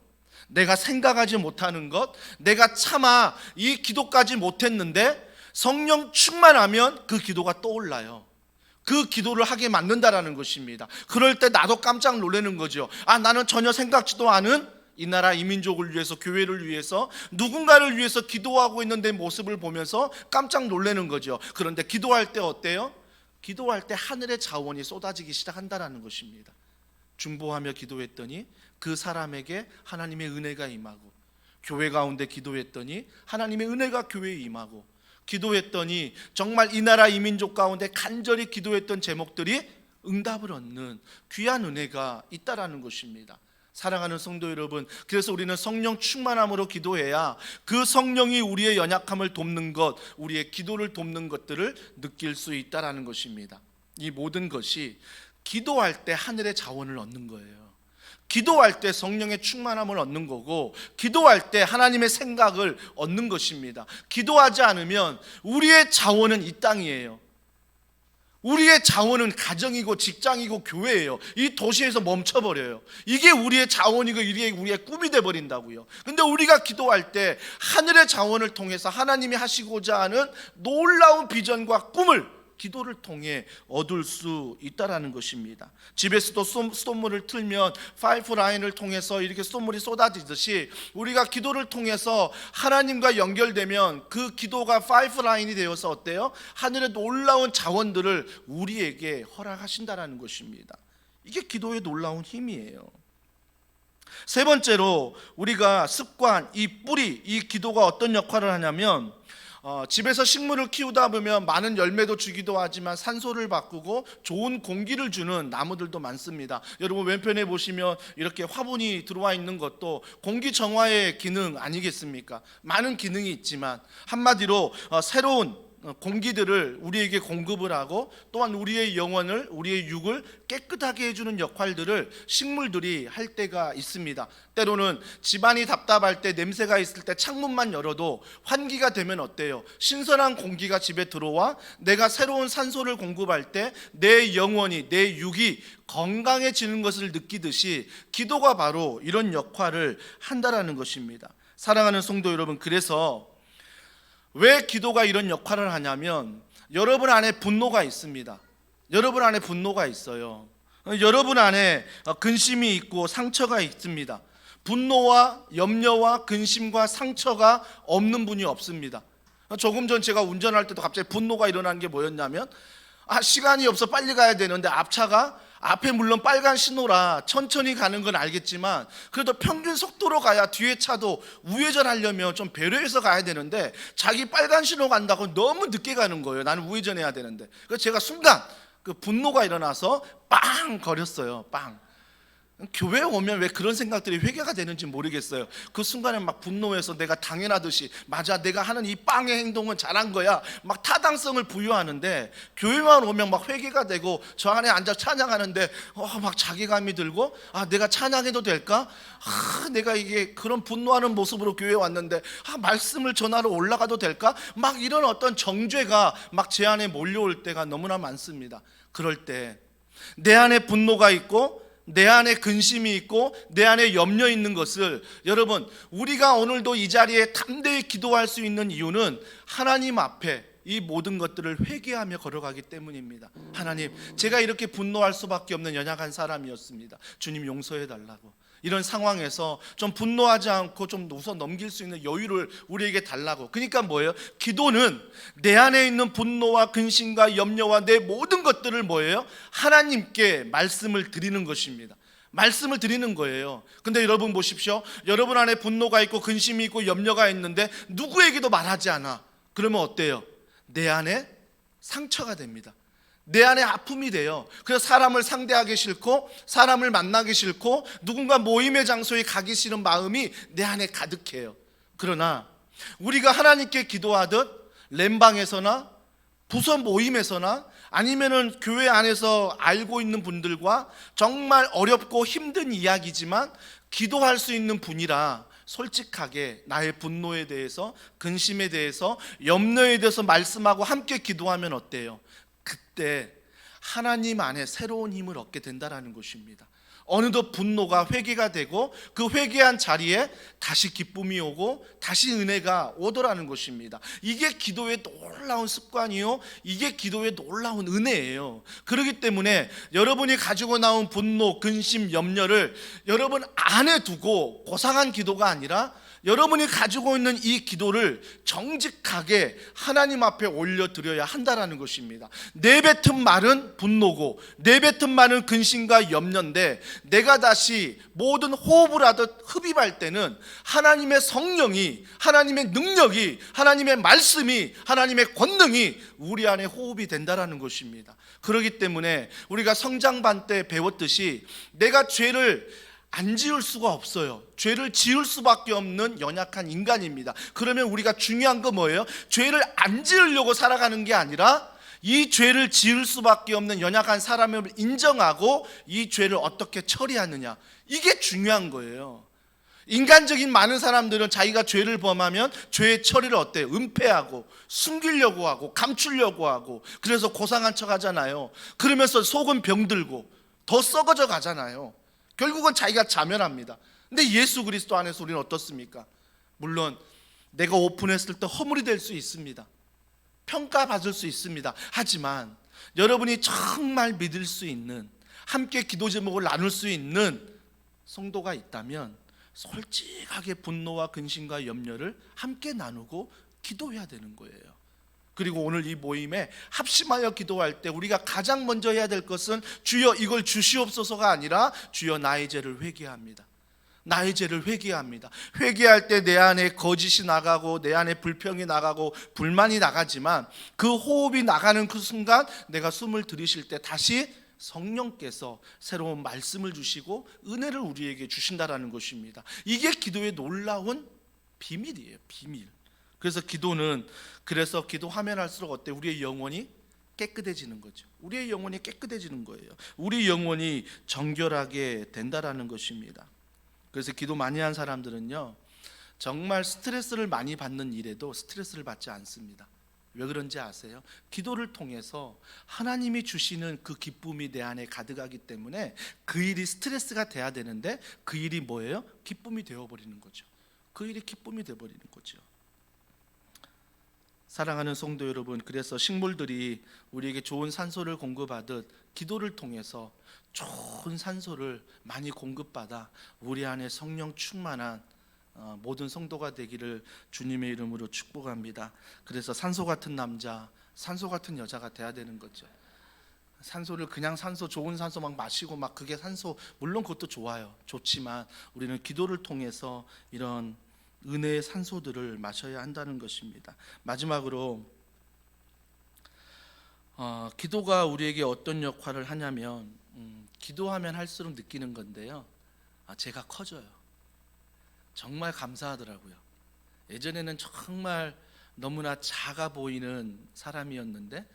S3: 내가 생각하지 못하는 것, 내가 차마 이 기도까지 못했는데 성령 충만하면 그 기도가 떠올라요. 그 기도를 하게 만든다라는 것입니다. 그럴 때 나도 깜짝 놀라는 거죠. 나는 전혀 생각지도 않은 이 나라 이 민족을 위해서, 교회를 위해서, 누군가를 위해서 기도하고 있는 내 모습을 보면서 깜짝 놀라는 거죠. 그런데 기도할 때 어때요? 기도할 때 하늘의 자원이 쏟아지기 시작한다는 것입니다. 중보하며 기도했더니 그 사람에게 하나님의 은혜가 임하고, 교회 가운데 기도했더니 하나님의 은혜가 교회에 임하고, 기도했더니 정말 이 나라 이 민족 가운데 간절히 기도했던 제목들이 응답을 얻는 귀한 은혜가 있다라는 것입니다. 사랑하는 성도 여러분, 그래서 우리는 성령 충만함으로 기도해야 그 성령이 우리의 연약함을 돕는 것, 우리의 기도를 돕는 것들을 느낄 수 있다라는 것입니다. 이 모든 것이 기도할 때 하늘의 자원을 얻는 거예요. 기도할 때 성령의 충만함을 얻는 거고, 기도할 때 하나님의 생각을 얻는 것입니다. 기도하지 않으면 우리의 자원은 이 땅이에요. 우리의 자원은 가정이고 직장이고 교회예요. 이 도시에서 멈춰버려요. 이게 우리의 자원이고 이게 우리의 꿈이 돼버린다고요. 근데 우리가 기도할 때 하늘의 자원을 통해서 하나님이 하시고자 하는 놀라운 비전과 꿈을 기도를 통해 얻을 수 있다라는 것입니다. 집에서도 쏟물을 틀면 파이프 라인을 통해서 이렇게 쏟물이 쏟아지듯이, 우리가 기도를 통해서 하나님과 연결되면 그 기도가 파이프 라인이 되어서 어때요? 하늘의 놀라운 자원들을 우리에게 허락하신다라는 것입니다. 이게 기도의 놀라운 힘이에요. 세 번째로 우리가 습관, 이 뿌리, 이 기도가 어떤 역할을 하냐면, 집에서 식물을 키우다 보면 많은 열매도 주기도 하지만 산소를 바꾸고 좋은 공기를 주는 나무들도 많습니다. 여러분 왼편에 보시면 이렇게 화분이 들어와 있는 것도 공기 정화의 기능 아니겠습니까? 많은 기능이 있지만 한마디로 새로운 공기들을 우리에게 공급을 하고, 또한 우리의 영혼을, 우리의 육을 깨끗하게 해주는 역할들을 식물들이 할 때가 있습니다. 때로는 집안이 답답할 때, 냄새가 있을 때 창문만 열어도 환기가 되면 어때요? 신선한 공기가 집에 들어와 내가 새로운 산소를 공급할 때 내 영혼이, 내 육이 건강해지는 것을 느끼듯이 기도가 바로 이런 역할을 한다라는 것입니다. 사랑하는 성도 여러분, 그래서 왜 기도가 이런 역할을 하냐면, 여러분 안에 분노가 있습니다. 여러분 안에 분노가 있어요. 여러분 안에 근심이 있고 상처가 있습니다. 분노와 염려와 근심과 상처가 없는 분이 없습니다. 조금 전 제가 운전할 때도 갑자기 분노가 일어나는 게 뭐였냐면, 시간이 없어 빨리 가야 되는데 앞차가 앞에 물론 빨간 신호라 천천히 가는 건 알겠지만 그래도 평균 속도로 가야 뒤에 차도 우회전하려면 좀 배려해서 가야 되는데, 자기 빨간 신호 간다고 너무 늦게 가는 거예요. 나는 우회전해야 되는데. 그래서 제가 순간 그 분노가 일어나서 빵 거렸어요. 빵. 교회에 오면 왜 그런 생각들이 회개가 되는지 모르겠어요. 그 순간에 막 분노해서 내가 당연하듯이 맞아, 내가 하는 이 빵의 행동은 잘한 거야, 막 타당성을 부여하는데, 교회만 오면 막 회개가 되고 저 안에 앉아 찬양하는데 막 자괴감이 들고, 내가 찬양해도 될까? 내가 이게 그런 분노하는 모습으로 교회에 왔는데 말씀을 전하러 올라가도 될까? 막 이런 어떤 정죄가 막 제 안에 몰려올 때가 너무나 많습니다. 그럴 때 내 안에 분노가 있고 내 안에 근심이 있고 내 안에 염려 있는 것을, 여러분, 우리가 오늘도 이 자리에 담대히 기도할 수 있는 이유는 하나님 앞에 이 모든 것들을 회개하며 걸어가기 때문입니다. 하나님, 제가 이렇게 분노할 수밖에 없는 연약한 사람이었습니다. 주님 용서해 달라고. 이런 상황에서 좀 분노하지 않고 좀 웃어 넘길 수 있는 여유를 우리에게 달라고. 그러니까 뭐예요? 기도는 내 안에 있는 분노와 근심과 염려와 내 모든 것들을 뭐예요? 하나님께 말씀을 드리는 것입니다. 말씀을 드리는 거예요. 근데 여러분 보십시오. 여러분 안에 분노가 있고 근심이 있고 염려가 있는데 누구에게도 말하지 않아. 그러면 어때요? 내 안에 상처가 됩니다. 내 안에 아픔이 돼요. 그래서 사람을 상대하기 싫고 사람을 만나기 싫고 누군가 모임의 장소에 가기 싫은 마음이 내 안에 가득해요. 그러나 우리가 하나님께 기도하듯 렘방에서나 부서 모임에서나 아니면은 교회 안에서 알고 있는 분들과 정말 어렵고 힘든 이야기지만 기도할 수 있는 분이라 솔직하게 나의 분노에 대해서, 근심에 대해서, 염려에 대해서 말씀하고 함께 기도하면 어때요? 그때 하나님 안에 새로운 힘을 얻게 된다는 것입니다. 어느덧 분노가 회개가 되고 그 회개한 자리에 다시 기쁨이 오고 다시 은혜가 오더라는 것입니다. 이게 기도의 놀라운 습관이요, 이게 기도의 놀라운 은혜예요. 그렇기 때문에 여러분이 가지고 나온 분노, 근심, 염려를 여러분 안에 두고 고상한 기도가 아니라 여러분이 가지고 있는 이 기도를 정직하게 하나님 앞에 올려드려야 한다는 것입니다. 내뱉은 말은 분노고 내뱉은 말은 근심과 염려인데, 내가 다시 모든 호흡을 하듯 흡입할 때는 하나님의 성령이, 하나님의 능력이, 하나님의 말씀이, 하나님의 권능이 우리 안에 호흡이 된다는 것입니다. 그렇기 때문에 우리가 성장반 때 배웠듯이 내가 죄를 안 지을 수가 없어요. 죄를 지을 수밖에 없는 연약한 인간입니다. 그러면 우리가 중요한 거 뭐예요? 죄를 안 지으려고 살아가는 게 아니라 이 죄를 지을 수밖에 없는 연약한 사람을 인정하고 이 죄를 어떻게 처리하느냐, 이게 중요한 거예요. 인간적인 많은 사람들은 자기가 죄를 범하면 죄의 처리를 어때요? 은폐하고 숨기려고 하고 감추려고 하고, 그래서 고상한 척 하잖아요. 그러면서 속은 병들고 더 썩어져 가잖아요. 결국은 자기가 자멸합니다. 근데 예수 그리스도 안에서 우리는 어떻습니까? 물론 내가 오픈했을 때 허물이 될 수 있습니다. 평가받을 수 있습니다. 하지만 여러분이 정말 믿을 수 있는, 함께 기도 제목을 나눌 수 있는 성도가 있다면 솔직하게 분노와 근심과 염려를 함께 나누고 기도해야 되는 거예요. 그리고 오늘 이 모임에 합심하여 기도할 때 우리가 가장 먼저 해야 될 것은 주여 이걸 주시옵소서가 아니라 주여 나의 죄를 회개합니다. 나의 죄를 회개합니다. 회개할 때 내 안에 거짓이 나가고 내 안에 불평이 나가고 불만이 나가지만 그 호흡이 나가는 그 순간 내가 숨을 들이쉴 때 다시 성령께서 새로운 말씀을 주시고 은혜를 우리에게 주신다라는 것입니다. 이게 기도의 놀라운 비밀이에요. 비밀. 그래서 기도는, 그래서 기도하면 할수록 어때? 우리의 영혼이 깨끗해지는 거죠. 우리의 영혼이 깨끗해지는 거예요. 우리 영혼이 정결하게 된다라는 것입니다. 그래서 기도 많이 한 사람들은요, 정말 스트레스를 많이 받는 일에도 스트레스를 받지 않습니다. 왜 그런지 아세요? 기도를 통해서 하나님이 주시는 그 기쁨이 내 안에 가득하기 때문에 그 일이 스트레스가 돼야 되는데 그 일이 뭐예요? 기쁨이 되어버리는 거죠. 그 일이 기쁨이 되어버리는 거죠. 사랑하는 성도 여러분, 그래서 식물들이 우리에게 좋은 산소를 공급하듯 기도를 통해서 좋은 산소를 많이 공급받아 우리 안에 성령 충만한 모든 성도가 되기를 주님의 이름으로 축복합니다. 그래서 산소 같은 남자, 산소 같은 여자가 돼야 되는 거죠. 산소를 그냥 산소, 좋은 산소 막 마시고 막 그게 산소, 물론 그것도 좋아요. 좋지만 우리는 기도를 통해서 이런 은혜의 산소들을 마셔야 한다는 것입니다. 마지막으로 기도가 우리에게 어떤 역할을 하냐면 기도하면 할수록 느끼는 건데요, 제가 커져요. 정말 감사하더라고요. 예전에는 정말 너무나 작아 보이는 사람이었는데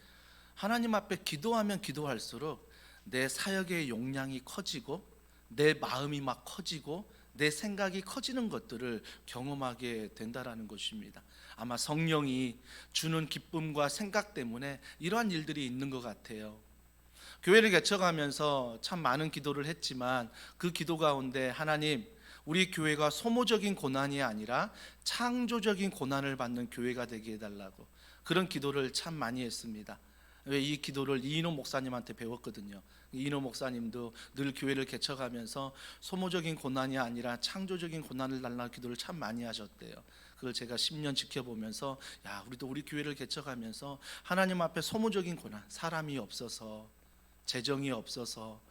S3: 하나님 앞에 기도하면 기도할수록 내 사역의 용량이 커지고 내 마음이 막 커지고 내 생각이 커지는 것들을 경험하게 된다라는 것입니다. 아마 성령이 주는 기쁨과 생각 때문에 이러한 일들이 있는 것 같아요. 교회를 개척하면서 참 많은 기도를 했지만 그 기도 가운데 하나님, 우리 교회가 소모적인 고난이 아니라 창조적인 고난을 받는 교회가 되게 해달라고 그런 기도를 참 많이 했습니다. 왜 이 기도를 이인호 목사님한테 배웠거든요. 이인호 목사님도 늘 교회를 개척하면서 소모적인 고난이 아니라 창조적인 고난을 달라는 기도를 참 많이 하셨대요. 그걸 제가 10년 지켜보면서 우리도 우리 교회를 개척하면서 하나님 앞에 소모적인 고난, 사람이 없어서 재정이 없어서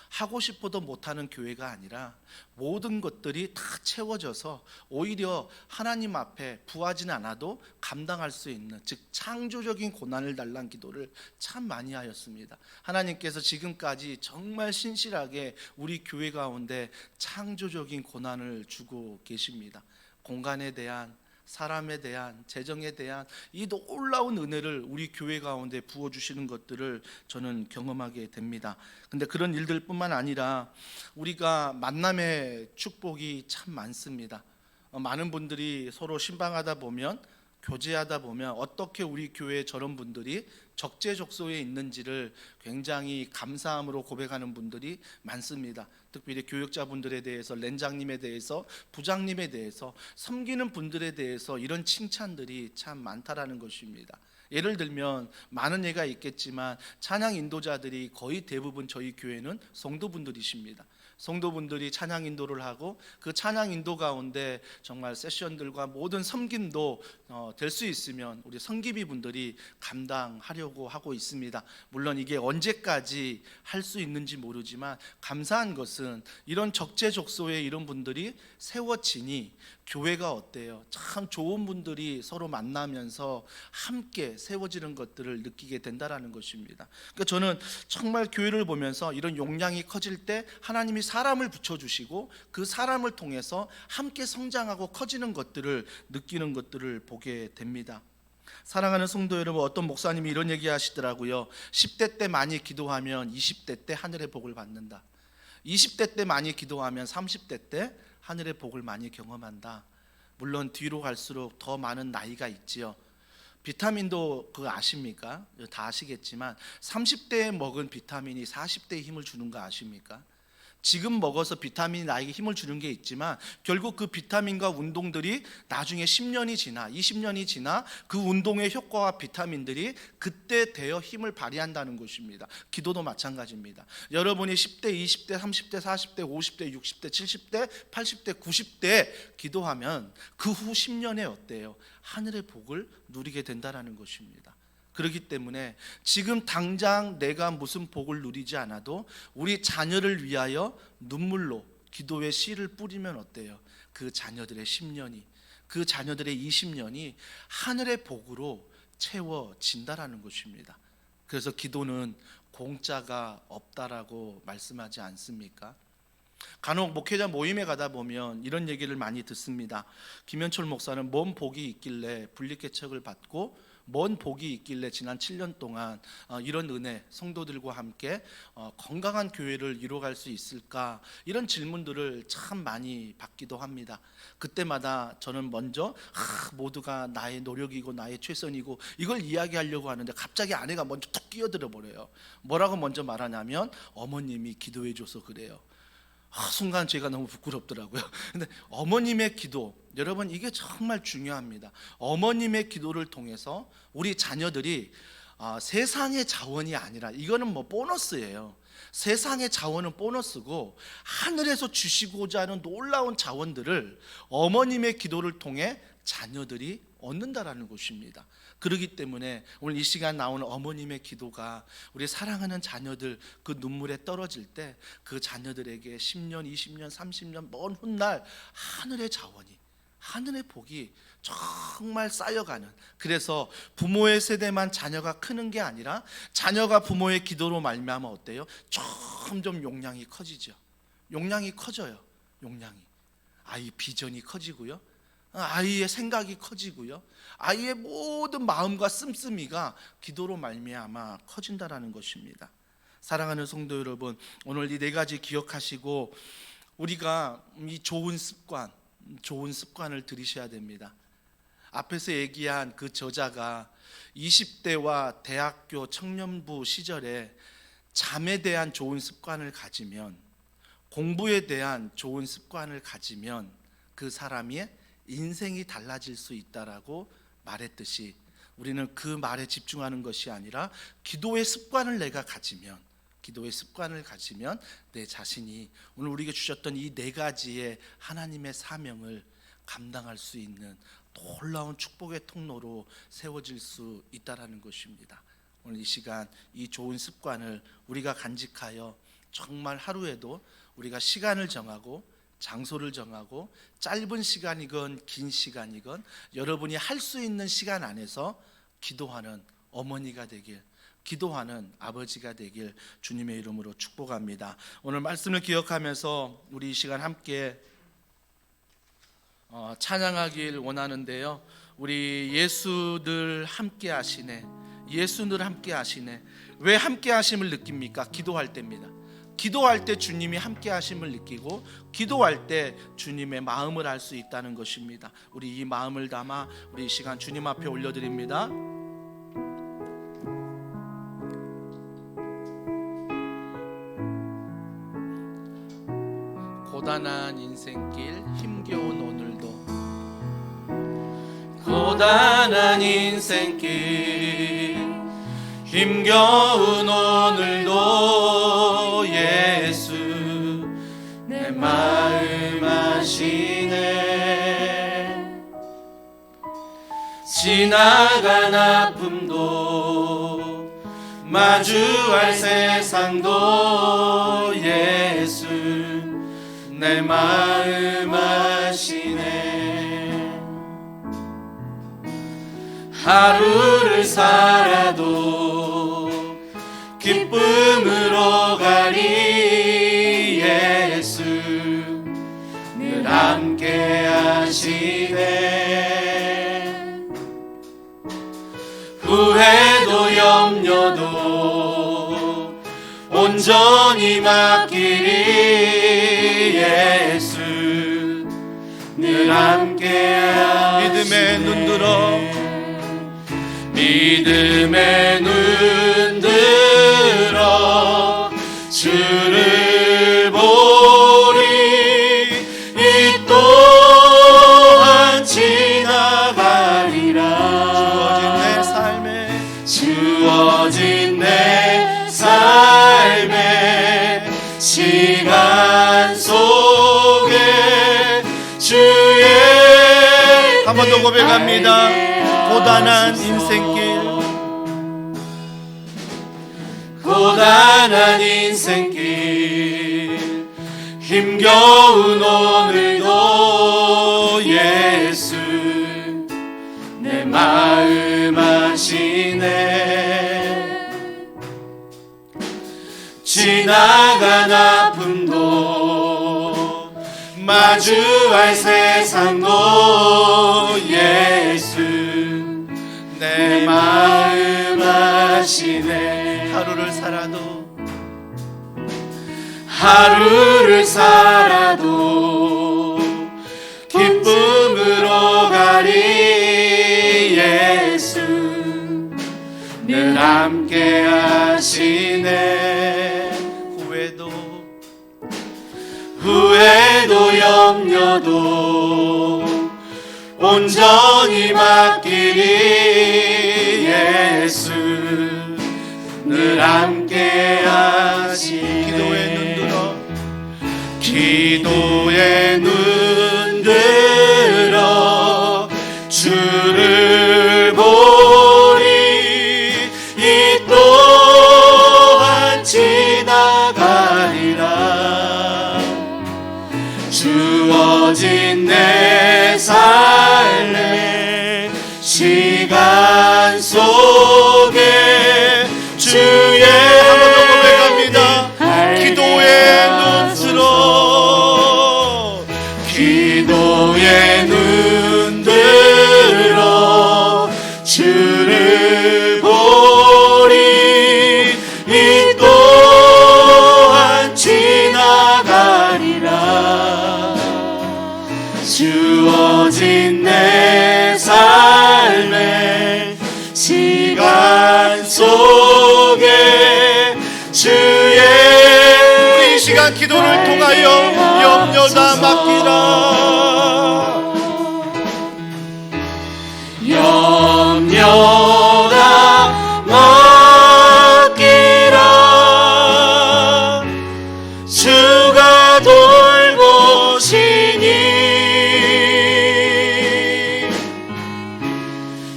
S3: 하고 싶어도 못하는 교회가 아니라 모든 것들이 다 채워져서 오히려 하나님 앞에 부하진 않아도 감당할 수 있는, 즉 창조적인 고난을 달라는 기도를 참 많이 하였습니다. 하나님께서 지금까지 정말 신실하게 우리 교회 가운데 창조적인 고난을 주고 계십니다. 공간에 대한, 사람에 대한, 재정에 대한 이 놀라운 은혜를 우리 교회 가운데 부어주시는 것들을 저는 경험하게 됩니다. 근데 그런 일들뿐만 아니라 우리가 만남의 축복이 참 많습니다. 많은 분들이 서로 신방하다 보면, 교제하다 보면 어떻게 우리 교회에 저런 분들이 적재적소에 있는지를 굉장히 감사함으로 고백하는 분들이 많습니다. 특별히 교육자분들에 대해서, 렌장님에 대해서, 부장님에 대해서, 섬기는 분들에 대해서 이런 칭찬들이 참 많다라는 것입니다. 예를 들면 많은 예가 있겠지만 찬양 인도자들이 거의 대부분 저희 교회는 성도분들이십니다. 성도분들이 찬양 인도를 하고 그 찬양 인도 가운데 정말 세션들과 모든 섬김도 될 수 있으면 우리 성기비 분들이 감당하려고 하고 있습니다. 물론 이게 언제까지 할 수 있는지 모르지만 감사한 것은 이런 적재적소에 이런 분들이 세워지니 교회가 어때요? 참 좋은 분들이 서로 만나면서 함께 세워지는 것들을 느끼게 된다라는 것입니다. 그러니까 저는 정말 교회를 보면서 이런 용량이 커질 때 하나님이 사람을 붙여주시고 그 사람을 통해서 함께 성장하고 커지는 것들을 느끼는 것들을 보게 됩니다. 사랑하는 성도 여러분, 어떤 목사님이 이런 얘기 하시더라고요. 10대 때 많이 기도하면 20대 때 하늘의 복을 받는다. 20대 때 많이 기도하면 30대 때 하늘의 복을 많이 경험한다. 물론 뒤로 갈수록 더 많은 나이가 있지요. 비타민도 그거 아십니까? 다 아시겠지만 30대에 먹은 비타민이 40대에 힘을 주는 거 아십니까? 지금 먹어서 비타민이 나에게 힘을 주는 게 있지만 결국 그 비타민과 운동들이 나중에 10년이 지나 20년이 지나 그 운동의 효과와 비타민들이 그때 되어 힘을 발휘한다는 것입니다. 기도도 마찬가지입니다. 여러분이 10대, 20대, 30대, 40대, 50대, 60대, 70대, 80대, 90대 기도하면 그 후 10년에 어때요? 하늘의 복을 누리게 된다는 것입니다. 그렇기 때문에 지금 당장 내가 무슨 복을 누리지 않아도 우리 자녀를 위하여 눈물로 기도의 씨를 뿌리면 어때요? 그 자녀들의 10년이, 그 자녀들의 20년이 하늘의 복으로 채워진다라는 것입니다. 그래서 기도는 공짜가 없다라고 말씀하지 않습니까? 간혹 목회자 모임에 가다 보면 이런 얘기를 많이 듣습니다. 김현철 목사는 뭔 복이 있길래 분리개척을 받고 뭔 복이 있길래 지난 7년 동안 이런 은혜, 성도들과 함께 건강한 교회를 이루어갈 수 있을까? 이런 질문들을 참 많이 받기도 합니다. 그때마다 저는 먼저 모두가 나의 노력이고 나의 최선이고 이걸 이야기하려고 하는데 갑자기 아내가 먼저 툭 끼어들어 버려요. 뭐라고 먼저 말하냐면 어머님이 기도해 줘서 그래요. 순간 제가 너무 부끄럽더라고요. 근데 어머님의 기도, 여러분 이게 정말 중요합니다. 어머님의 기도를 통해서 우리 자녀들이 세상의 자원이 아니라, 이거는 뭐 보너스예요. 세상의 자원은 보너스고 하늘에서 주시고자 하는 놀라운 자원들을 어머님의 기도를 통해 자녀들이 얻는다라는 것입니다. 그렇기 때문에 오늘 이 시간 나오는 어머님의 기도가 우리 사랑하는 자녀들 그 눈물에 떨어질 때 그 자녀들에게 10년, 20년, 30년 먼 훗날 하늘의 자원이, 하늘의 복이 정말 쌓여가는, 그래서 부모의 세대만 자녀가 크는 게 아니라 자녀가 부모의 기도로 말미암아 어때요? 점점 용량이 커지죠. 용량이 커져요. 용량이, 아이 비전이 커지고요, 아이의 생각이 커지고요, 아이의 모든 마음과 씀씀이가 기도로 말미암아 커진다라는 것입니다. 사랑하는 성도 여러분, 오늘 이 네 가지 기억하시고 우리가 이 좋은 습관을 들이셔야 됩니다. 앞에서 얘기한 그 저자가 20대와 대학교 청년부 시절에 잠에 대한 좋은 습관을 가지면, 공부에 대한 좋은 습관을 가지면 그 사람의 인생이 달라질 수 있다라고 말했듯이, 우리는 그 말에 집중하는 것이 아니라 기도의 습관을 가지면 내 자신이 오늘 우리에게 주셨던 이 네 가지의 하나님의 사명을 감당할 수 있는 놀라운 축복의 통로로 세워질 수 있다라는 것입니다. 오늘 이 시간 이 좋은 습관을 우리가 간직하여 정말 하루에도 우리가 시간을 정하고 장소를 정하고 짧은 시간이건 긴 시간이건 여러분이 할 수 있는 시간 안에서 기도하는 어머니가 되길, 기도하는 아버지가 되길 주님의 이름으로 축복합니다. 오늘 말씀을 기억하면서 우리 이 시간 함께 찬양하길 원하는데요, 우리 예수 늘 함께 하시네, 예수 늘 함께 하시네. 왜 함께 하심을 느낍니까? 기도할 때입니다. 기도할 때 주님이 함께 하심을 느끼고, 기도할 때 주님의 마음을 알 수 있다는 것입니다. 우리 이 마음을 담아 우리 이 시간 주님 앞에 올려드립니다. 고단한 인생길 힘겨운 오늘도, 고단한 인생길 힘겨운 오늘도 예수 내 마음 아시네. 지나간 아픔도 마주할 세상도 예수 내 마음 아시네. 하루를 살아도 기쁨으로 가리 예수 늘 함께 하시네. 후회도 염려도 온전히 맡기리 예수 늘 함께 하시네. 믿음의 눈 들어, 믿음의 눈 들어 주를 보리. 이 또한 지나가리라. 주어진 내 삶의 시간 속에 주의 한 번 더 고백합니다. 고단한 인생길, 고단한 인생길 힘겨운 오늘도 예수 내 마음 아시네. 지나간 아픔도 마주할 세상도 예수 내 마음 아시네. 하루를 살아도 기쁨으로 가리 예수 늘 함께 하시네. 후회도 염려도 온전히 맡기리 예수 늘 함께 하시네. 기도의 눈 들어 주를 보리. 이 또한 지나가리라. 주어진 내 삶의 시간 속에 주의 한 번 더 고백합니다. 기도의 눈 들어 시간 기도를 통하여 염려다 맡기라.
S2: 염려다 맡기라. 주가 돌보시니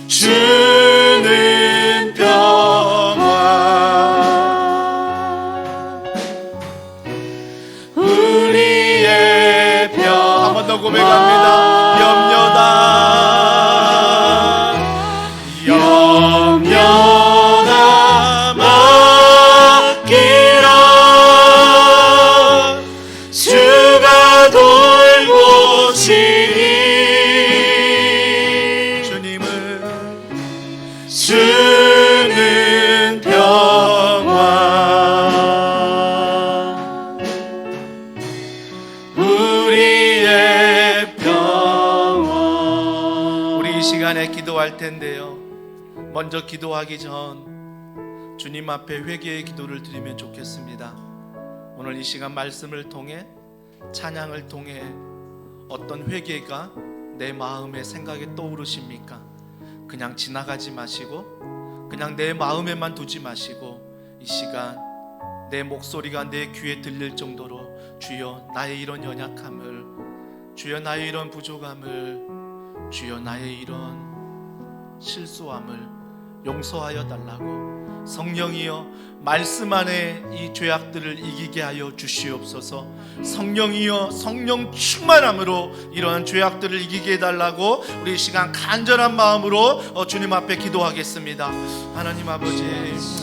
S2: 주는 평화 우리의 평화.
S3: 한 번 더 고백합니다.
S2: 염려다 맡기라. 주가 돌보시니 주는 평화 우리의 평화.
S3: 우리 이 시간에 기도할 텐데요, 먼저 기도하기 전 주님 앞에 회개의 기도를 드리면 좋겠습니다. 오늘 이 시간 말씀을 통해, 찬양을 통해 어떤 회개가 내 마음의 생각에 떠오르십니까? 그냥 지나가지 마시고, 그냥 내 마음에만 두지 마시고, 이 시간 내 목소리가 내 귀에 들릴 정도로 주여 나의 이런 연약함을, 주여 나의 이런 부족함을, 주여 나의 이런 실수함을 용서하여 달라고, 성령이여 말씀 안에 이 죄악들을 이기게 하여 주시옵소서. 성령이여 성령 충만함으로 이러한 죄악들을 이기게 해달라고 우리 이 시간 간절한 마음으로 주님 앞에 기도하겠습니다. 하나님 아버지,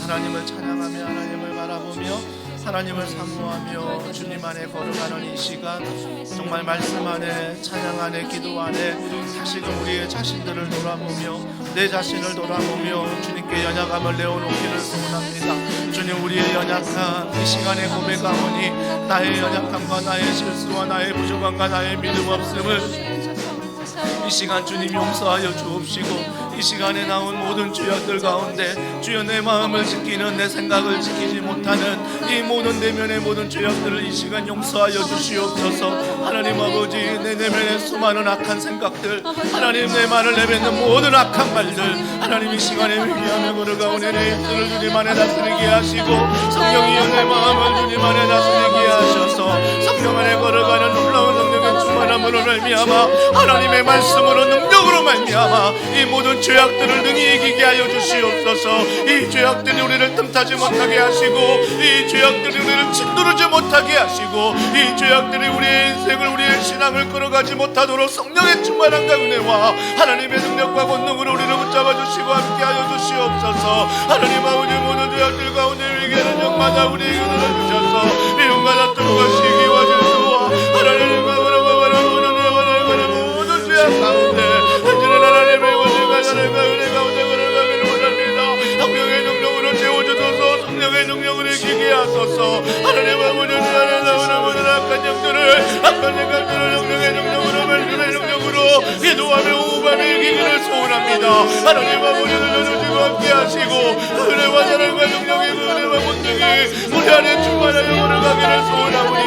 S3: 하나님을 찬양하며 하나님을 바라보며 하나님을 사모하며 주님 안에 걸어가는 이 시간, 정말 말씀 안에, 찬양 안에, 기도 안에 다시금 우리의 자신들을 돌아보며, 내 자신을 돌아보며 주님께 연약함을 내어놓기를 소원합니다. 주님, 우리의 연약함 이 시간에 고백하오니 나의 연약함과 나의 실수와 나의 부족함과 나의 믿음 없음을 이 시간 주님 용서하여 주옵시고, 이 시간에 나온 모든 죄악들 가운데 주여 내 마음을 지키는, 내 생각을 지키지 못하는 이 모든 내면의 모든 죄악들을 이 시간 용서하여 주시옵소서. 하나님 아버지, 내 내면의 수많은 악한 생각들, 하나님 내 말을 내뱉는 모든 악한 말들, 하나님 이 시간에 회개하며 걸어가오니 내 입술을 주님 안에 다스리게 하시고, 성령이여 내 마음을 주님 안에 다스리게 하셔서 성령 안에 걸어가는 놀라운 능력의 충만함으로 말미암아, 하나님의 말씀으로 능력으로 말미암아 이 모든 죄악들을 능히 이기게 하여 주시옵소서. 이 죄악들이 우리를 틈타지 못하게 하시고, 이 죄악들이 우리를 짓누르지 못하게 하시고, 이 죄악들이 우리의 인생을, 우리의 신앙을 끌어가지 못하도록 성령의 충만함과 은혜와 하나님의 능력과 권능으로 우리를 붙잡아 주시고 함께 하여 주시옵소서. 하나님 아버지, 모든 죄악들 가운데 위기는 적마다 우리에게 들어주셔서 미움과 다툼과 시기와 질투와 하나님과 모든 죄악 가운데 현재는 하나님의 권능과 하나님과 은혜 가운데 걸어가기를 원합니다. 성령의 능력으로 채워주소서. 성령의 능력으로 이기게 하소서. 하나님 아버지, 하나님 모든 악한 영들을, 악한 생각들을 성령의 능력으로, 말씀의 능력으로 기도하며 호흡하며 이기기를 소원합니다. 하나님 아버지, 주시고 함께 하시고 은혜와 사랑과 능력의 은혜와 권능이 우리 안에 충만하여 걸어가기를 소원하오니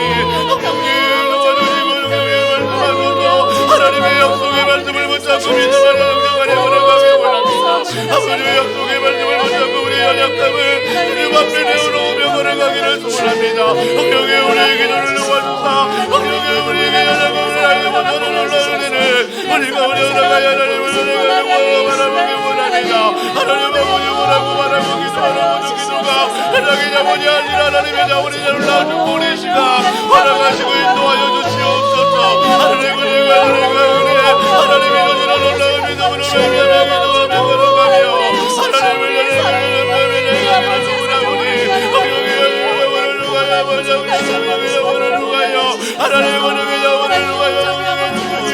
S3: 성령님 도와주시고 성령의 말씀하소서. 하나님의 약속의 말씀을 붙잡고 믿음하는 능력 안에 걸어가기 원합니다. 아버지의 약속의 말씀을 붙잡고 우리 연약함을 주님 앞에 내어놓으며 걸어가기를 소원합니다. 성령의 우리의 기도를 도와주사. 성령의 우리에게 연약함을 알게 못하는 놀라운 은혜를 우리가 올려나가야 하나님을 바라보기 원합니다. 하나님 아버지, 뭐라고 말하고 기도하는 모든 기도가 하나님의 자본이 아니라 하나님의 자본이 놀라운 축복의 시간 허락하시고 인도하여 주시옵소서. 하나님의 은혜가 하나님의 은혜, 하나님의 은혜로 놀라운 믿음으로 말미암아 기도하며 걸어가며 하나님을 내가 소원하오니 성령의 자본을 누가요, 성령의 자본을 누가요, 하나님의 은혜의 자본을 누가요, 성령의 능력이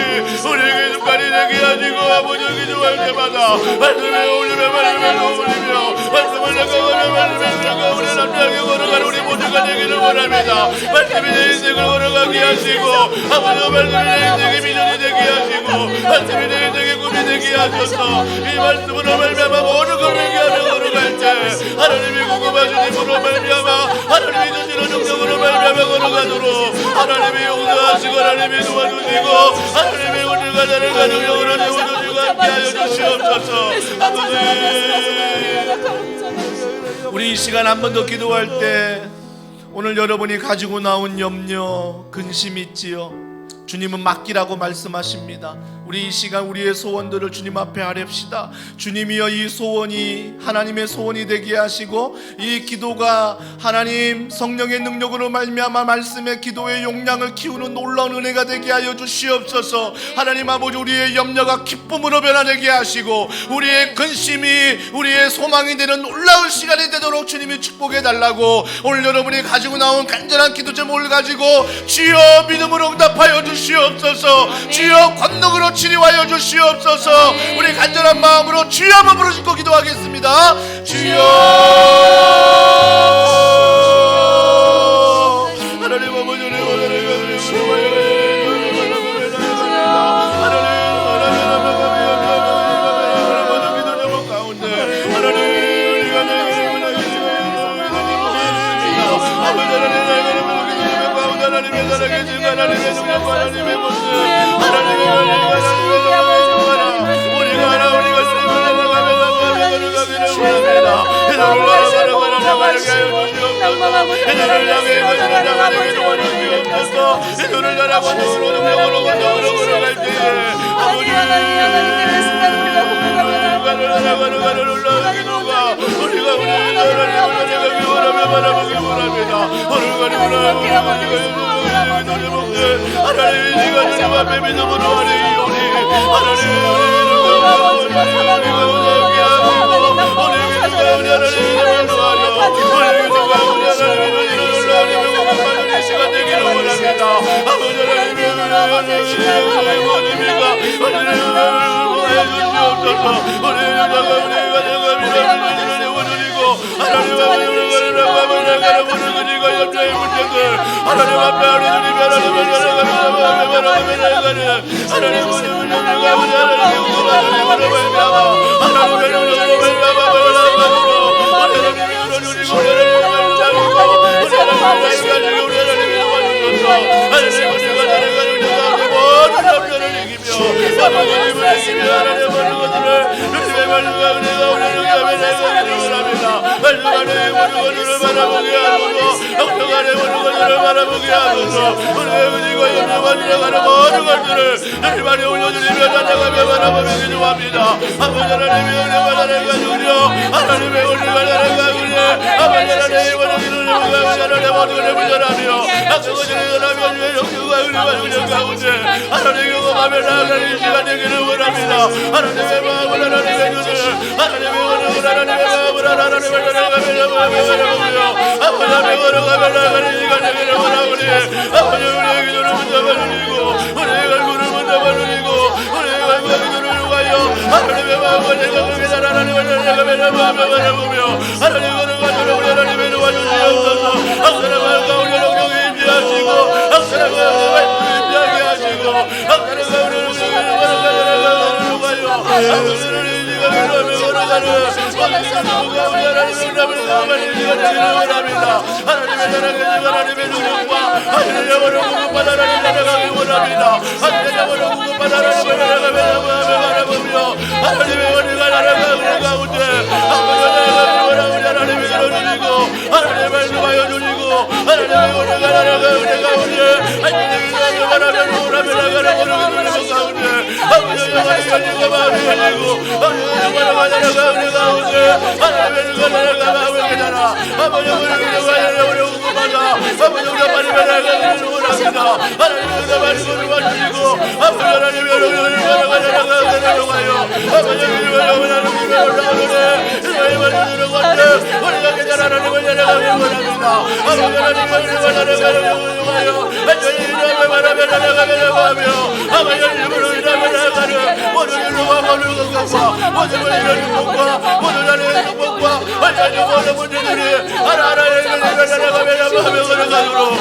S3: 우리에게 습관이 되게 하시고 아버지 기도할 때마다 말씀에 올리며 말씀에 올리며 말씀을 내가가며 말씀에 내가 우리 남자에게 걸어가는 우리 모두가 되기를 원합니다. 말씀이 내 인생을 걸어가게 하시고 아버지, 말씀이 내 인생의 미련이 되게 하시고 말씀이 내 인생의 꿈이 하나님이 되게 하셔서 이 말씀으로 말미암아 모든 걸 회개하며 걸어갈 때 하나님이 궁금하신 힘으로 말미암아 하나님이 주시는 능력으로 말미암아 걸어가도록 하나님이 용서하시고 하나님이 도와주시고 하나님이 우리가 나를 가정적으로 세워주시고 함께하여 주시옵소서. 아버지, 우리 이 시간 한 번 더 기도할 때 오늘 여러분이 가지고 나온 염려, 근심 있지요? 주님은 맡기라고 말씀하십니다. 우리 이 시간 우리의 소원들을 주님 앞에 아뢰읍시다. 주님이여, 이 소원이 하나님의 소원이 되게 하시고 이 기도가 하나님 성령의 능력으로 말미암아 말씀의 기도의 용량을 키우는 놀라운 은혜가 되게 하여 주시옵소서. 하나님 아버지, 우리의 염려가 기쁨으로 변화되게 하시고 우리의 근심이 우리의 소망이 되는 놀라운 시간이 되도록 주님이 축복해 달라고 오늘 여러분이 가지고 나온 간절한 기도 제목을 가지고 주여 믿음으로 응답하여 주시옵소서. 주여 권능으로 치료하여 주시옵소서. 우리 간절한 마음으로 주여 한번 부르짖고 기도하겠습니다. 주여.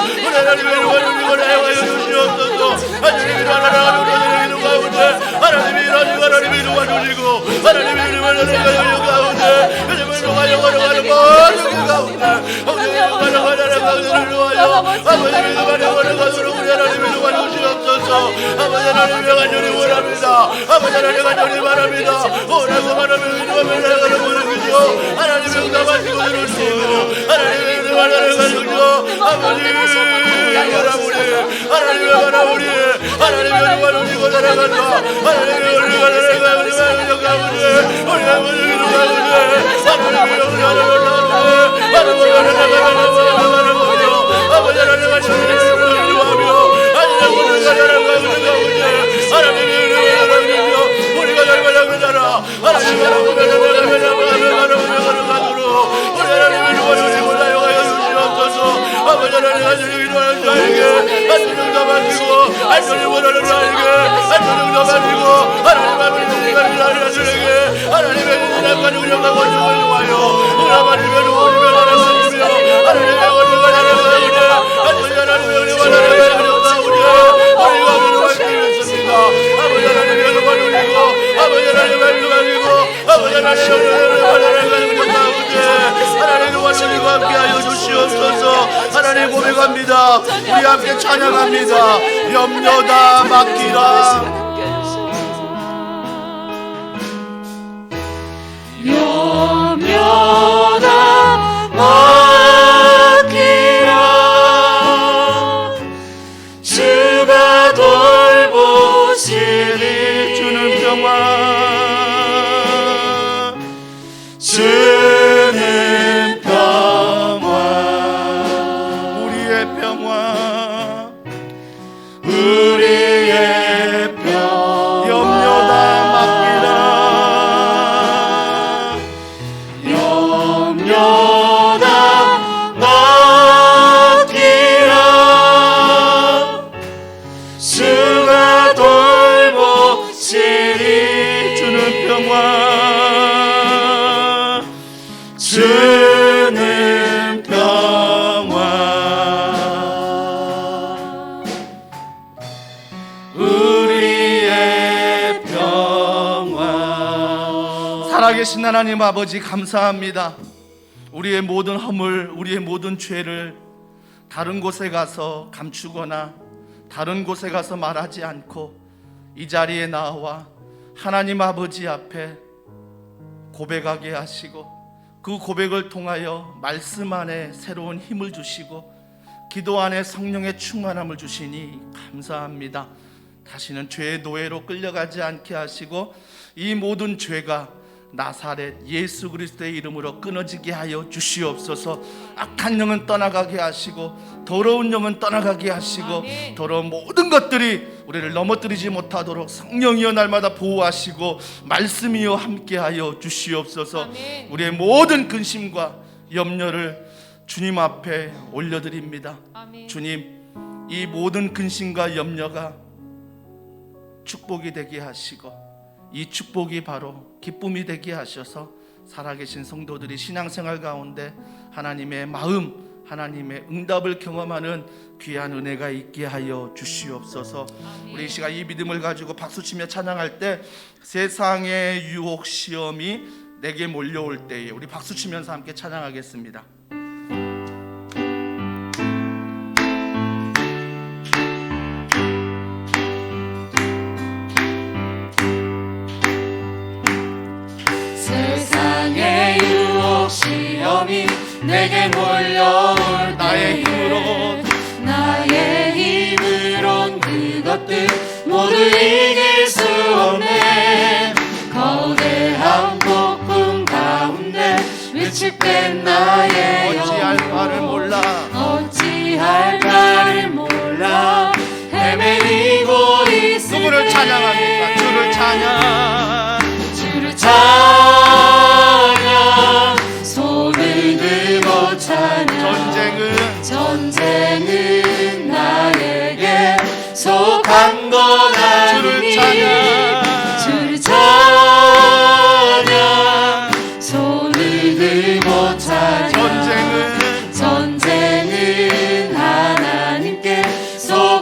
S3: 하나님 아버지, 하나여 주시옵소서. 하나님이 나라를 가운데 하나님이 하나님이 도와주시고 하나님이 이루어가는 가운데 하나님이 도와주시는 모든 가운데 하나님이 가운데를 놓아요. 아버지를 도와주시는 가운데 우리 하나님이 도와주시옵소서. 아버지 하나님이 간절히 원합니다. 아버지 하나님이 간절히 바랍니다. 오라고 하나님이 이루어가는 모든 기죠. 하나님이 응답하시고 들으시고 하나님이 하나님을 가지고 아버지 하나님의 바라보니 하나님의 바라보니 살아간다. 하나님의 우리가 살아가는 우리 가운데 우리 아버지의 가운데 하나님의 우리가 아버지 하나님의 주님을 위하며 하나님의 우리가 살아가는 가운데 하나님의 우리가 살아가는 자라 하나님의 아버지 하나님의 주님을 자에게 하나님 가만히고 하나님 원하는 자에게 하나님 가만히고 하나님 아버지가 하나님 자에게 하나님의 주님을 가지고 영광을 주와요. 하나님의 누구를 하나님이며 하나님의 원리가 하나님이며 아버지 하나님의 원리가 하나님이며 우리가 그를 말씀했습니다. 아버지 하나님의 누구를 누리고 아버지 하나님의 누구를 아버지 하나님의 누구를 하나님의 원리가 함께하여 주시옵소서. 하나님 고백합니다. 우리 함께 찬양합니다. 염려다 맡기라.
S2: 염려다 맡기라. 주가 돌보시니
S3: 주는 평화
S2: 주는 평화
S3: 우리의 평화
S2: 우리의 평화
S3: 염려다 맡기라.
S2: 염려다 맡기라. 주가 돌보시니
S3: 주는 평화
S2: 주는 평화 우리의 평화.
S3: 살아계신 하나님 아버지 감사합니다. 우리의 모든 허물 우리의 모든 죄를 다른 곳에 가서 감추거나 다른 곳에 가서 말하지 않고 이 자리에 나와 하나님 아버지 앞에 고백하게 하시고 그 고백을 통하여 말씀 안에 새로운 힘을 주시고 기도 안에 성령의 충만함을 주시니 감사합니다. 다시는 죄의 노예로 끌려가지 않게 하시고 이 모든 죄가 나사렛 예수 그리스도의 이름으로 끊어지게 하여 주시옵소서. 악한 영은 떠나가게 하시고 더러운 영은 떠나가게 하시고
S1: 아멘.
S3: 더러운 모든 것들이 우리를 넘어뜨리지 못하도록 성령이여 날마다 보호하시고 말씀이여 함께하여 주시옵소서.
S1: 아멘.
S3: 우리의 모든 근심과 염려를 주님 앞에 올려드립니다.
S1: 아멘.
S3: 주님, 이 모든 근심과 염려가 축복이 되게 하시고 이 축복이 바로 기쁨이 되게 하셔서 살아계신 성도들이 신앙생활 가운데 하나님의 마음, 하나님의 응답을 경험하는 귀한 은혜가 있게 하여 주시옵소서.
S1: 아멘.
S3: 우리 이 시간 이 믿음을 가지고 박수치며 찬양할 때 세상의 유혹 시험이 내게 몰려올 때에 우리 박수치면서 함께 찬양하겠습니다.
S2: 세상의 유혹 시험이 내게 몰려올
S3: 나의 힘으로
S2: 나의 힘으론 그것들 모두 이길 수 없네. 거대한 폭풍 가운데 위축된 나의
S3: 어찌할
S2: 영혼
S3: 바를 몰라
S2: 어찌할 바를 몰라 헤매이고 있을
S3: 누구를
S2: 때
S3: 찬양합니까? 주를 찬양
S2: 주를 찬양 손을 들고 찬양 전쟁은 나에게 속한 것 아니니 주를 찬양 손을 들고 찬양 전쟁은 하나님께 속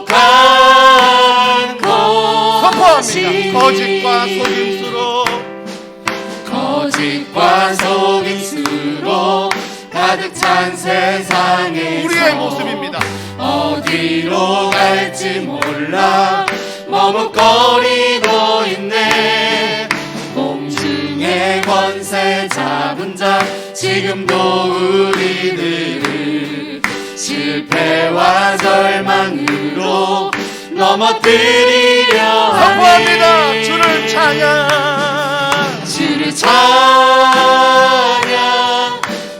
S2: 가득 찬 세상에서
S3: 우리의 모습입니다.
S2: 어디로 갈지 몰라 머뭇거리고 있네. 공중의 권세 잡은 자 지금도 우리들을 실패와 절망으로 넘어뜨리려
S3: 선포합니다.
S2: 하네.
S3: 주를 찬양,
S2: 주를 찬양,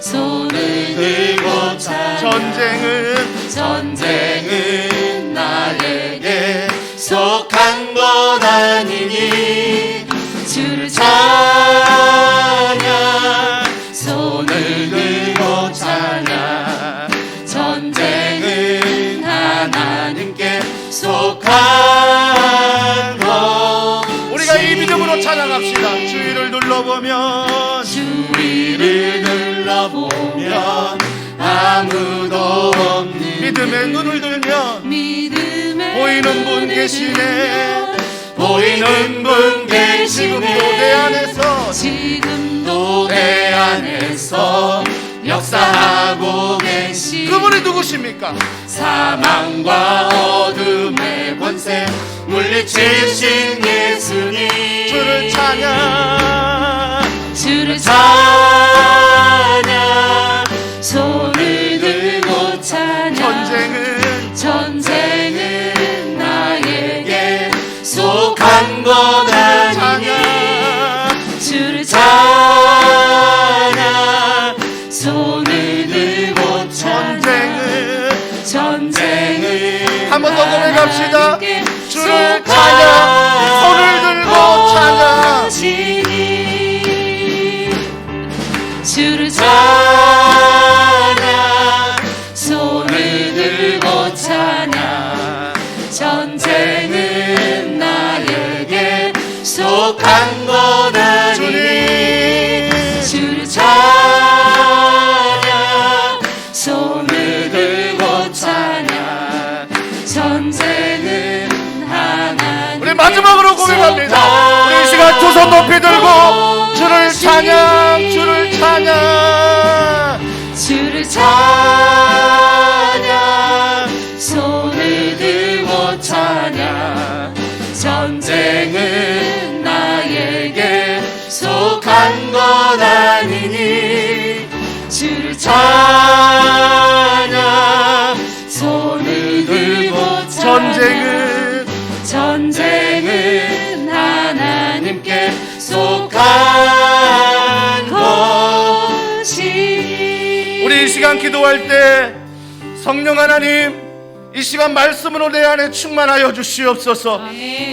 S2: 손을 들고 찬양. 전쟁은 나에게 속한 것 아니니. 주를 찬양, 손을 들고 찬양. 전쟁은 하나님께 속한 것.
S3: 우리가 이 믿음으로 찬양합시다. 주위를 둘러보면
S2: 주위를 둘러보면 아무도 없는
S3: 믿음의 눈을 들면
S2: 믿음의
S3: 보이는 분 계시네.
S2: 보이는 분
S3: 지금도 내
S2: 계시네.
S3: 안에서
S2: 지금도 내 안에서 역사하고 계시.
S3: 그분이 누구십니까?
S2: 사망과 어둠의 권세 물리치신 예수님.
S3: 주를 찬양,
S2: 주를 찬양, 손을 들고 찬양. 전쟁은 나에게 속한 것 아니니. 주를 찬양, 손을 들고 찬양. 전쟁은
S3: 한 번 더 고백합시다.
S2: 하나님께
S3: 주를
S2: 속한
S3: 찬양, 손을 들고 찬양.
S2: 것이니. 주를 찬양, 손을 들고 찬양. 전쟁은 나에게 속한 것 아니니. 주를 찬양, 손을 들고 찬양. 전쟁은 하나님.
S3: 우리 마지막으로 고백합니다. 우리 이 시간 두 손 높이 들고 주를 찬양, 주를 찬양.
S2: 주를 찬양, 손을 들고 찬양. 전쟁은 나에게 속한 것 아니니. 주를 찬양, 손을 들고 찬양. 전쟁은 하나님께 속한 것이니.
S3: 우리 이 시간 기도할 때 성령 하나님, 이 시간 말씀으로 내 안에 충만하여 주시옵소서.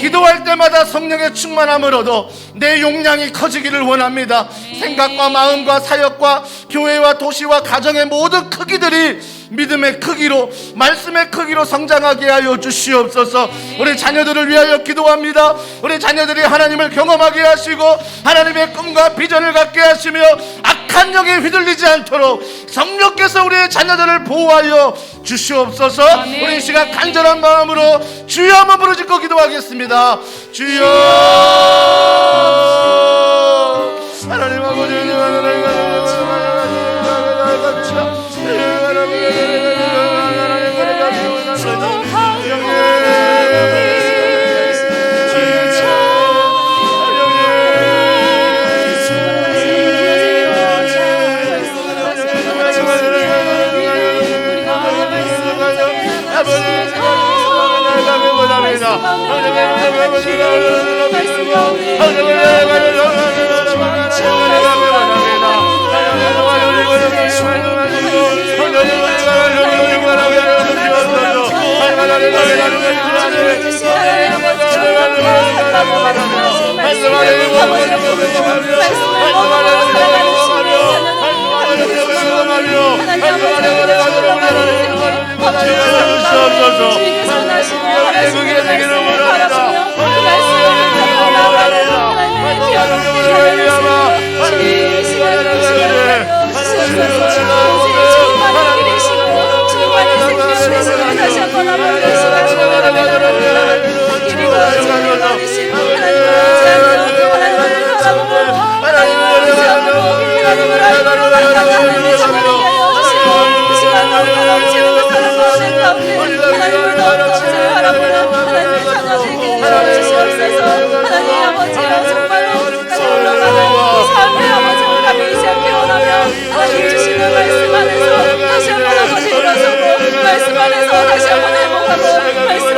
S3: 기도할 때마다 성령의 충만함을 얻어 내 용량이 커지기를 원합니다. 생각과 마음과 사역과 교회와 도시와 가정의 모든 크기들이 믿음의 크기로, 말씀의 크기로 성장하게 하여 주시옵소서. 우리 자녀들을 위하여 기도합니다. 우리 자녀들이 하나님을 경험하게 하시고 하나님의 꿈과 비전을 갖게 하시며 악한 영에 휘둘리지 않도록 성령께서 우리의 자녀들을 보호하여 주시옵소서. 우리 이 시간 간절한 마음으로 주여 한번 부르짖고 기도하겠습니다. 주여, 하나님 아버지,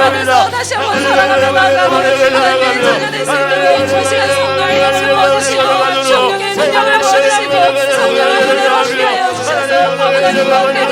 S2: 안에서 다시 한번 사랑하며 나아가고 하나님의 자녀 될 수 있도록 저 시간 성령의 영을 부어주시고 성령의 능력을 부어주시고 성령의 은혜로 함께하여 주셔서 하나님과 함께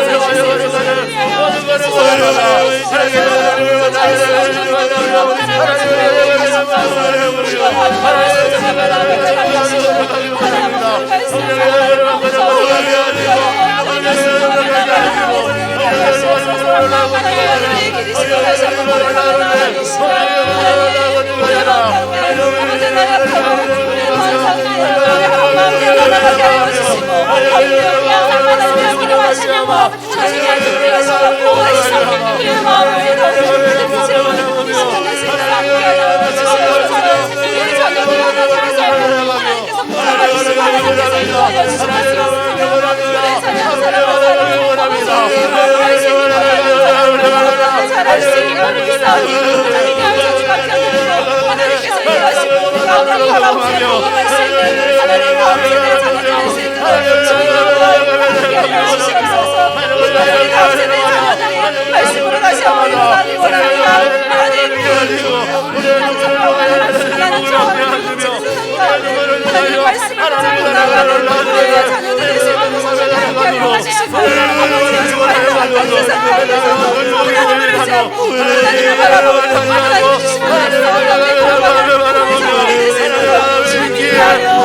S2: 말씀으로 다시 한번 일어나니 원합니다. 하나님 하나님 말씀을 붙잡고 나가는 우리의 자녀들 될 수 있도록 성령이 함께하여 주시고 아버지 하나님 앞에서 우리 하늘을 잡고 하나님을 바라보고 하나님 주시는 말씀 하나님의 걸어가는 우리의 자녀들 될 수 있도록 주님이 하여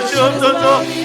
S2: 주시옵소서.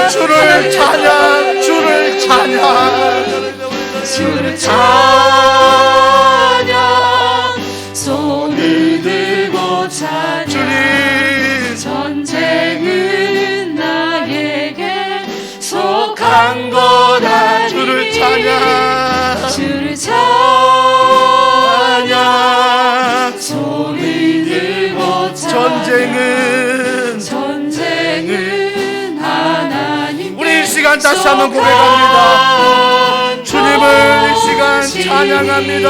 S3: 주를 찬양, 주를 찬양,
S2: 주를 찬양, 손을 들고 찬양.
S3: 주님
S2: 전쟁은 나에게 속한 것 아니니
S3: 주를 찬양,
S2: 주를 찬양, 손을 들고 찬양. 전쟁은 하나님.
S3: 우리 이 시간 다시 한번 고백합니다. 주님을 이 시간 찬양합니다.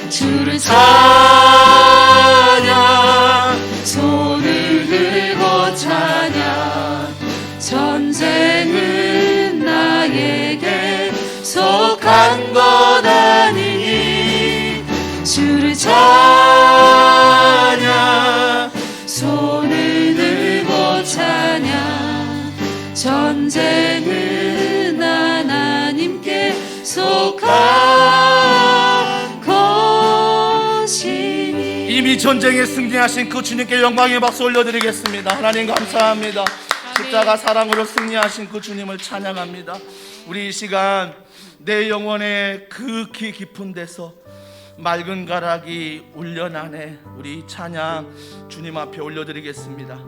S2: 주를 찬양, 손을 들고 찬양. 전쟁은 나에게 속한 것 아니니 주를 찬양, 손을 들고 찬양. 전쟁은 하나님께 속한 것이니.
S3: 이미 전쟁에 승리하신 그 주님께 영광의 박수 올려드리겠습니다. 하나님 감사합니다. 십자가 사랑으로 승리하신 그 주님을 찬양합니다. 우리 이 시간 내 영혼의 극히 깊은 데서 맑은 가락이 울려나네. 우리 찬양 주님 앞에 올려드리겠습니다.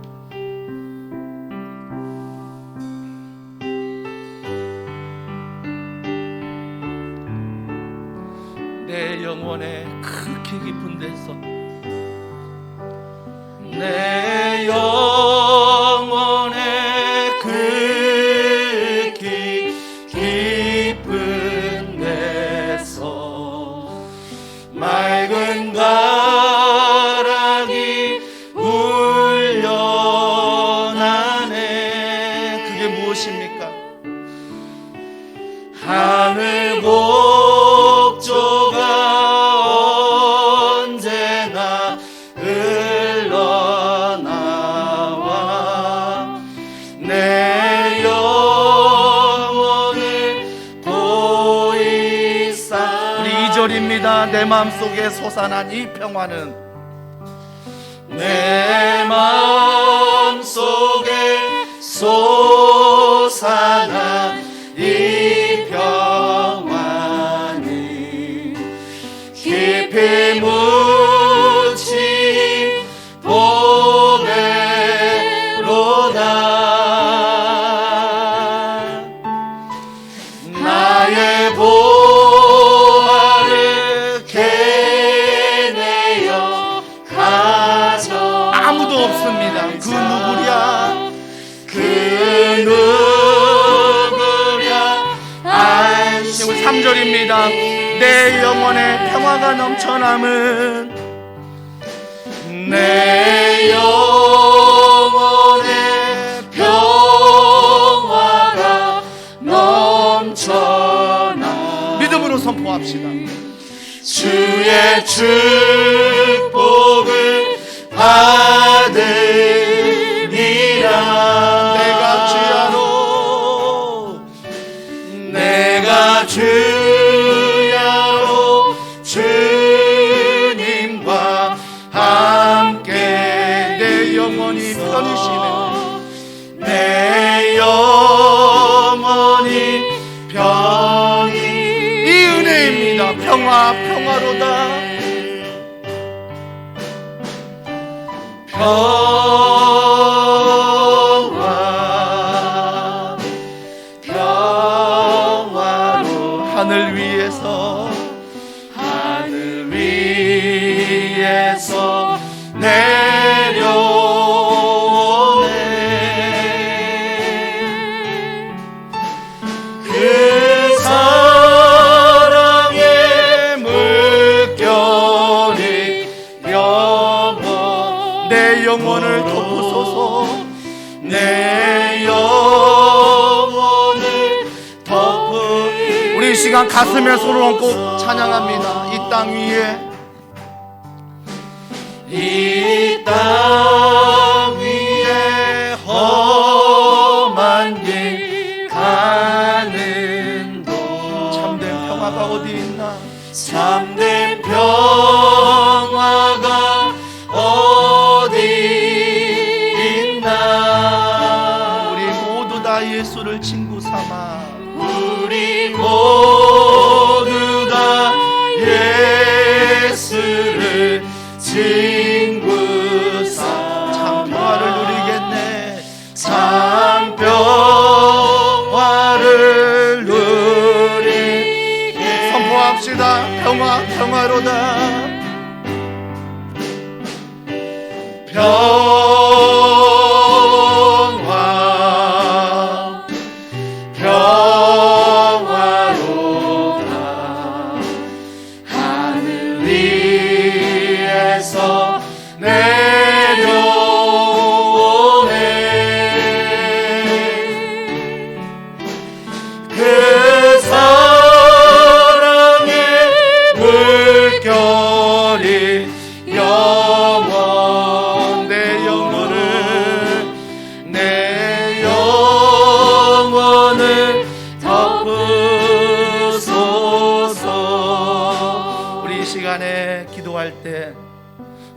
S3: 내 영혼의 극히 깊은 데서, 내 영혼의 극히 깊은 데서 맑은 가락이 울려나네. 그게 무엇입니까? 하늘 곡조가 언제나 흘러나와 내 영혼을 보이사. 우리 2절입니다. 내 마음속에 솟아난 이 평화는, 내 마음속에 솟아난 이 평화는 깊이 묻힌 보배로다. 나의 보화를 캐내어 가져. 아무도 없습니다. 그 누구랴, 그 누구랴 안심. 3절입니다. 내 영혼의 평화가 넘쳐남은, 내 영혼의 평화가 넘쳐나. 믿음으로 선포합시다. 주의 축복을 받으리라. 내가 주야로, 내가 주야로 주님과 함께. 내 영혼이 편히쉬네. 내 영혼이 편히. 이 은혜입니다. 평화, 평화로다. 평화, 평화로. 하늘 위에서, 하늘 위에서 내려오네. 그 사랑의 물결이 영원. 내 영혼을 덮으소서. 내 영혼을 덮으. 우리 이 시간 가슴에 손을 얹고 찬양합니다. 이 땅 위에, 이 땅 위에 험한 길 가는 도. 참된 평화가 어디 있나? 참된 평화가 어디 있나? 우리 모두 다 예수를 친구 삼아. 우리 모두 다 예수를 친구 삼아. 참 평화를 누리겠네. 참 평화를 누리겠네. 선포합시다. 평화, 평화로다. 평화, 평화.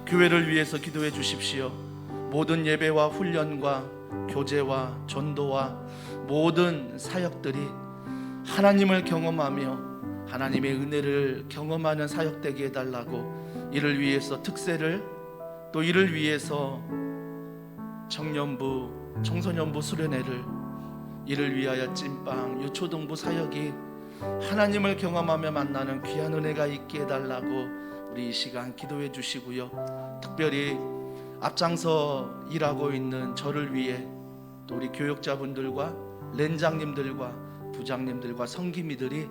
S3: 교회를 위해서 기도해 주십시오. 모든 예배와 훈련과 교제와 전도와 모든 사역들이 하나님을 경험하며 하나님의 은혜를 경험하는 사역되게 해달라고, 이를 위해서 특세를, 또 이를 위해서 청년부, 청소년부 수련회를, 이를 위하여 찐빵, 유초등부 사역이 하나님을 경험하며 만나는 귀한 은혜가 있게 해달라고 우리 이 시간 기도해 주시고요. 특별히 앞장서 일하고 있는 저를 위해 또 우리 교역자분들과 렌장님들과 부장님들과 성기미들이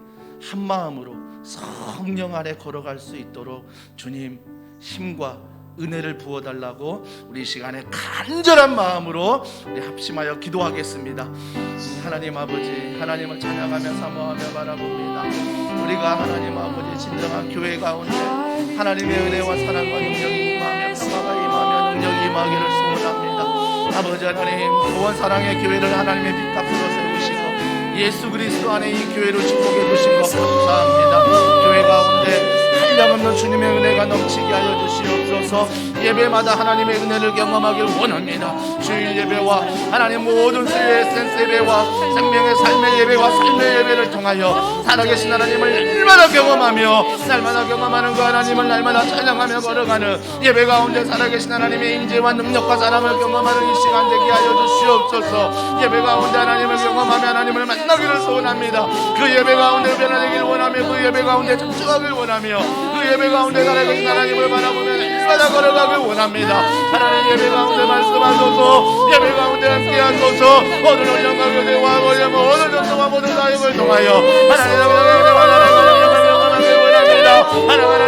S3: 한마음으로 성령 아래 걸어갈 수 있도록 주님 힘과 은혜를 부어달라고 우리 이 시간에 간절한 마음으로 우리 합심하여 기도하겠습니다. 하나님 아버지, 하나님을 찬양하며 사모하며 바라봅니다. 우리가 하나님 아버지 진정한 교회 가운데 하나님의 은혜와 사랑과 능력이 임하며 평화가 임하며 능력이 임하기를 소원합니다. 아버지 하나님, 구원 사랑의 교회를 하나님의 빚값으로 세우시고 예수 그리스도 안에 이 교회를 축복해 주신 것 감사합니다. 교회 가운데 한량없는 주님의 은혜가 넘치게 하여 주시옵소서. 예배마다 하나님의 은혜를 경험하길 원합니다. 주일 예배와 하나님 모든 수요의 센스 예배와 생명의 삶의 예배와 삶의 예배를 통하여 살아계신 하나님을 날마다 경험하며 날마다 경험하는 그 하나님을 날마다 찬양하며 걸어가는 예배 가운데 살아계신 하나님의 인재와 능력과 사랑을 경험하는 이 시간 되게 하여 주시옵소서. 예배 가운데 하나님을 경험하며 하나님을 만나기를 소원합니다. 그 예배 가운데 변화되길 원하며 그 예배 가운데 집중하길 원하며 그 예배 가운데 살아계신 하나님을 바라보며 날마다 걸어가길 원합니다. 하나님 예배 가운데 말씀하소서. 예배 가운데 함께하소서. 모든 훈련과 교제와 모든 전도와 모든 사역을 통하여 하나님의 은혜와 사랑을 경험하길 원합니다. 하나님의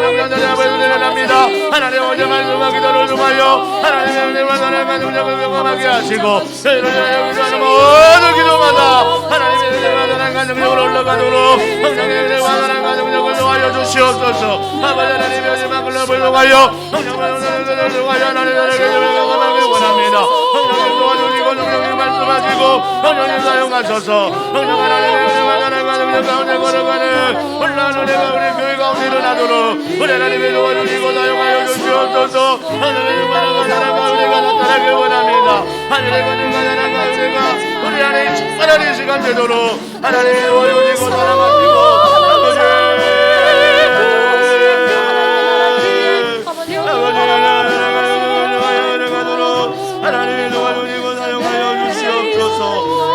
S3: 은혜를 원합니다. 하나님의 어제 말씀과 기도를 통하여 하나님의 은혜와 사랑과 능력을 경험하게 하시고 저희를 향해 기도하는 모든 기도마다 하나님의 은혜와 사랑과 능력을 올라가도록 성령의 은혜와 사랑과 능력을 도와여 주시옵소서. 아버지 하나님의 은혜와 글러을 통하여 성령의 은혜를 통하여 하나님의 은혜를 경험하길 원합니다. 성령님 도와주시고 성령님 말씀하시고 성령님 사용하셔서 성령 하나님의 은혜와 사랑과 능력 가운데 걸어가는 혼란 은혜가 우리 교회 가운데 일어나도록 우리 하나님의 도와주시고 사용하여 주시옵소서. 하나님의 사랑과 은혜가 나타나길 원합니다. 하늘의 권능과 사랑과 은혜가 우리 안에 충만한 이 시간 되도록 하나님의 도와주시고 사랑하시고 하나님의 도와주시고 사용하여 주시옵소서.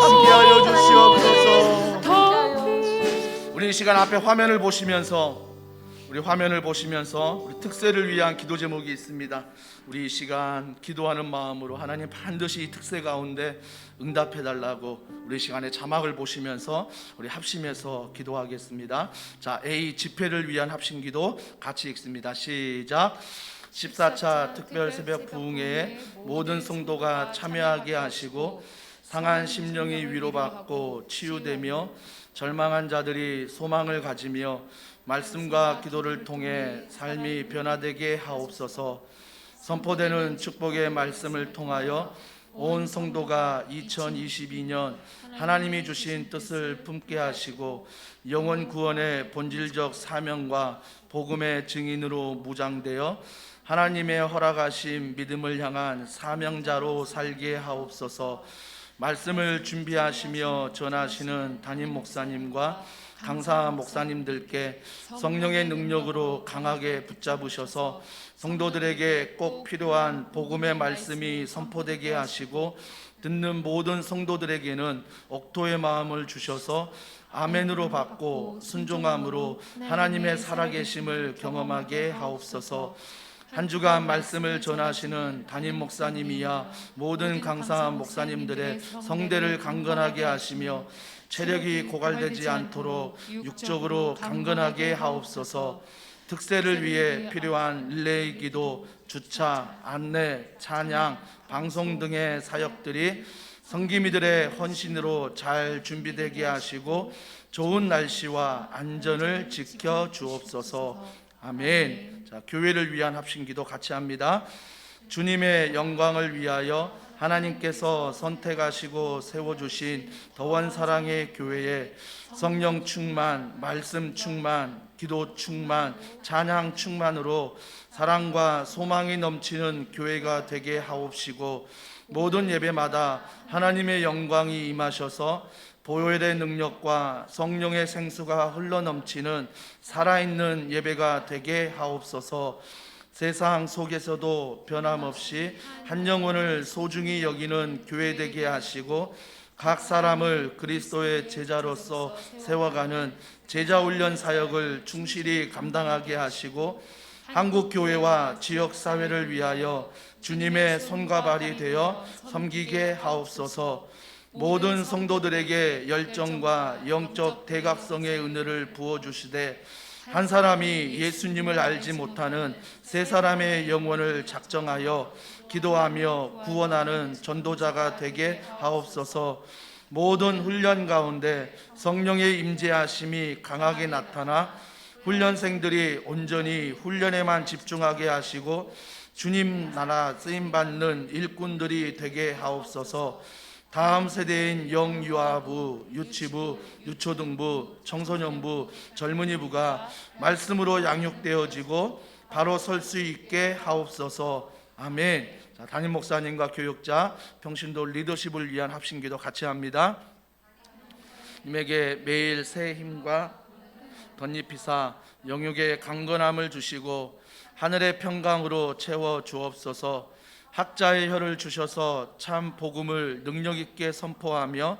S3: 함께하여 주시옵소서. 우리 이 시간 앞에 화면을 보시면서 우리 특세를 위한 기도 제목이 있습니다. 우리 이 시간 기도하는 마음으로 하나님 반드시 이 특세 가운데 응답해 달라고 우리 시간에 자막을 보시면서 우리 합심해서 기도하겠습니다. 자, A 집회를 위한 합심 기도 같이 읽습니다. 시작. 14차 특별 새벽 부흥회에 모든 성도가 참여하게 하시고 상한 심령이 위로받고 치유되며 절망한 자들이 소망을 가지며 말씀과 기도를 통해 삶이 변화되게 하옵소서. 선포되는 축복의 말씀을 통하여 온 성도가 2022년 하나님이 주신 뜻을 품게 하시고 영혼 구원의 본질적 사명과 복음의 증인으로 무장되어 하나님의 허락하신 믿음을 향한 사명자로 살게 하옵소서. 말씀을 준비하시며 전하시는 담임 목사님과 강사 목사님들께 성령의 능력으로 강하게 붙잡으셔서 성도들에게 꼭 필요한 복음의 말씀이 선포되게 하시고 듣는 모든 성도들에게는 옥토의 마음을 주셔서 아멘으로 받고 순종함으로 하나님의 살아계심을 경험하게 하옵소서. 한 주간 말씀을 전하시는 담임 목사님이야 모든 강사 목사님들의 성대를 강건하게 하시며 체력이 고갈되지 않도록 육적으로 강건하게 하옵소서. 특세를 위해 필요한 릴레이 기도, 주차, 안내, 찬양, 방송 등의 사역들이 성기미들의 헌신으로 잘 준비되게 하시고 좋은 날씨와 안전을 지켜 주옵소서. 아멘. 자, 교회를 위한 합심기도 같이 합니다. 주님의 영광을 위하여 하나님께서 선택하시고 세워주신 더원 사랑의 교회에 성령 충만, 말씀 충만, 기도 충만, 찬양 충만으로 사랑과 소망이 넘치는 교회가 되게 하옵시고, 모든 예배마다 하나님의 영광이 임하셔서 보혈의 능력과 성령의 생수가 흘러넘치는 살아있는 예배가 되게 하옵소서. 세상 속에서도 변함없이 한 영혼을 소중히 여기는 교회 되게 하시고, 각 사람을 그리스도의 제자로서 세워가는 제자훈련 사역을 충실히 감당하게 하시고, 한국 교회와 지역 사회를 위하여 주님의 손과 발이 되어 섬기게 하옵소서. 모든 성도들에게 열정과 영적 대각성의 은혜를 부어주시되, 한 사람이 예수님을 알지 못하는 세 사람의 영혼을 작정하여 기도하며 구원하는 전도자가 되게 하옵소서. 모든 훈련 가운데 성령의 임재하심이 강하게 나타나 훈련생들이 온전히 훈련에만 집중하게 하시고, 주님 나라 쓰임받는 일꾼들이 되게 하옵소서. 다음 세대인 영유아부, 유치부, 유초등부, 청소년부, 젊은이부가 말씀으로 양육되어지고 바로 설 수 있게 하옵소서. 아멘. 자, 담임 목사님과 교육자, 평신도 리더십을 위한 합심기도 같이 합니다. 님에게 매일 새 힘과 덧입히사 영육의 강건함을 주시고 하늘의 평강으로 채워 주옵소서. 학자의 혀를 주셔서 참 복음을 능력 있게 선포하며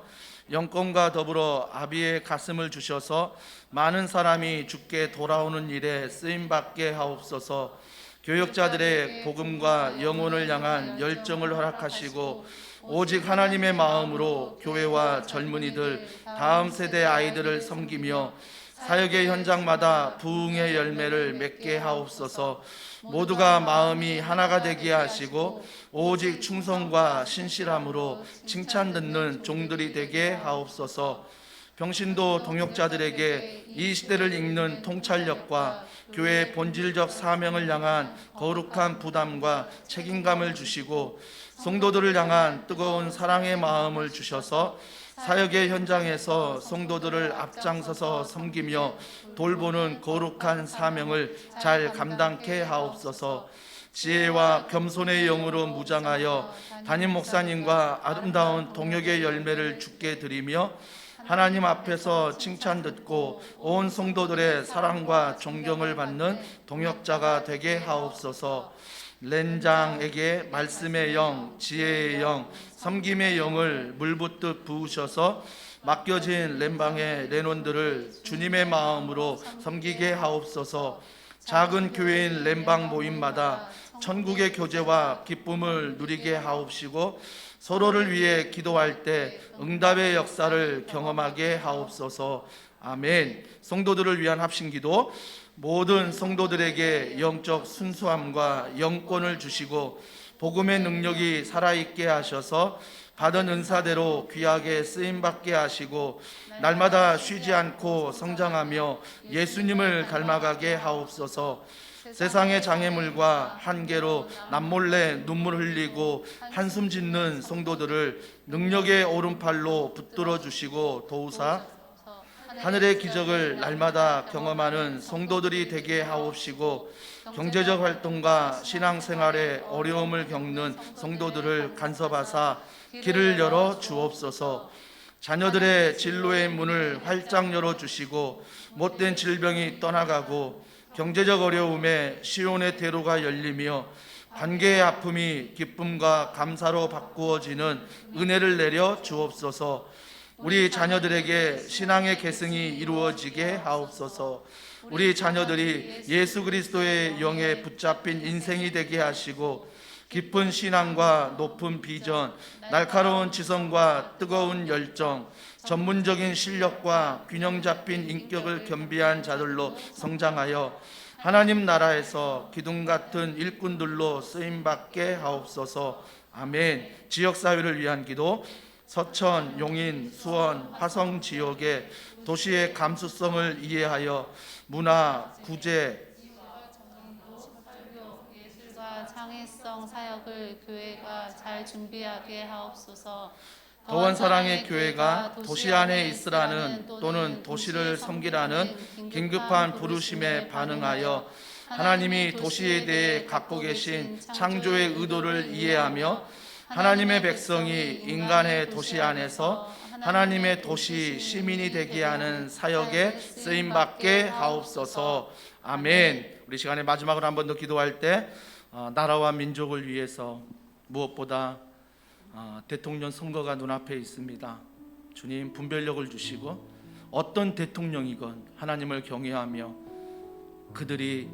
S3: 영권과 더불어 아비의 가슴을 주셔서 많은 사람이 주께 돌아오는 일에 쓰임 받게 하옵소서. 교역자들의 복음과 영혼을 향한 열정을 허락하시고, 오직 하나님의 마음으로 교회와 젊은이들, 다음 세대 아이들을 섬기며 사역의 현장마다 부흥의 열매를 맺게 하옵소서. 모두가 마음이 하나가 되게 하시고 오직 충성과 신실함으로 칭찬 듣는 종들이 되게 하옵소서. 평신도 동역자들에게 이 시대를 읽는 통찰력과 교회의 본질적 사명을 향한 거룩한 부담과 책임감을 주시고, 성도들을 향한 뜨거운 사랑의 마음을 주셔서 사역의 현장에서 성도들을 앞장서서 섬기며 돌보는 거룩한 사명을 잘 감당케 하옵소서. 지혜와 겸손의 영으로 무장하여 담임 목사님과 아름다운 동역의 열매를 주께 드리며 하나님 앞에서 칭찬 듣고 온 성도들의 사랑과 존경을 받는 동역자가 되게 하옵소서. 렌장에게 말씀의 영, 지혜의 영, 섬김의 영을 물붓듯 부으셔서 맡겨진 렌방의 레논들을 주님의 마음으로 섬기게 하옵소서. 작은 교회인 렌방 모임마다 천국의 교제와 기쁨을 누리게 하옵시고, 서로를 위해 기도할 때 응답의 역사를 경험하게 하옵소서. 아멘. 성도들을 위한 합심기도. 모든 성도들에게 영적 순수함과 영권을 주시고 복음의 능력이 살아있게 하셔서 받은 은사대로 귀하게 쓰임받게 하시고, 날마다 쉬지 않고 성장하며 예수님을 닮아가게 하옵소서. 세상의 장애물과 한계로 남몰래 눈물 흘리고 한숨 짓는 성도들을 능력의 오른팔로 붙들어 주시고 도우사 하늘의 기적을 날마다 경험하는 성도들이 되게 하옵시고, 경제적 활동과 신앙생활에 어려움을 겪는 성도들을 간섭하사 길을 열어 주옵소서. 자녀들의 진로의 문을 활짝 열어주시고 못된 질병이 떠나가고 경제적 어려움에 시온의 대로가 열리며 관계의 아픔이 기쁨과 감사로 바꾸어지는 은혜를 내려 주옵소서. 우리 자녀들에게 신앙의 계승이 이루어지게 하옵소서. 우리 자녀들이 예수 그리스도의 영에 붙잡힌 인생이 되게 하시고 깊은 신앙과 높은 비전, 날카로운 지성과 뜨거운 열정, 전문적인 실력과 균형 잡힌 인격을 겸비한 자들로 성장하여 하나님 나라에서 기둥 같은 일꾼들로 쓰임받게 하옵소서. 아멘. 지역사회를 위한 기도. 서천, 용인, 수원, 화성 지역의 도시의 감수성을 이해하여 문화, 구제,
S2: 장애성 사역을 교회가 잘 준비하게 하옵소서.
S4: 더원 사랑의 교회가 도시 안에 있으라는 또는 도시를 섬기라는 긴급한 부르심에 반응하여 하나님이 도시에 대해 갖고 계신 창조의 의도를 이해하며 하나님의 백성이 인간의 도시 안에서 하나님의 도시 시민이 되게 하는 사역에 쓰임받게 하옵소서. 아멘. 우리 시간에 마지막으로 한 번 더 기도할 때 나라와 민족을 위해서 무엇보다 대통령 선거가 눈앞에 있습니다. 주님 분별력을 주시고 어떤 대통령이건 하나님을 경외하며 그들이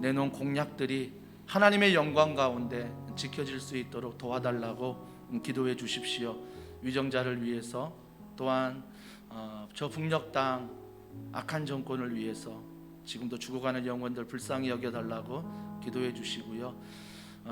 S4: 내놓은 공약들이 하나님의 영광 가운데 지켜질 수 있도록 도와달라고 기도해 주십시오. 위정자를 위해서 또한 저 북녘 땅 악한 정권을 위해서 지금도 죽어가는 영혼들 불쌍히 여겨달라고 기도해 주시고요.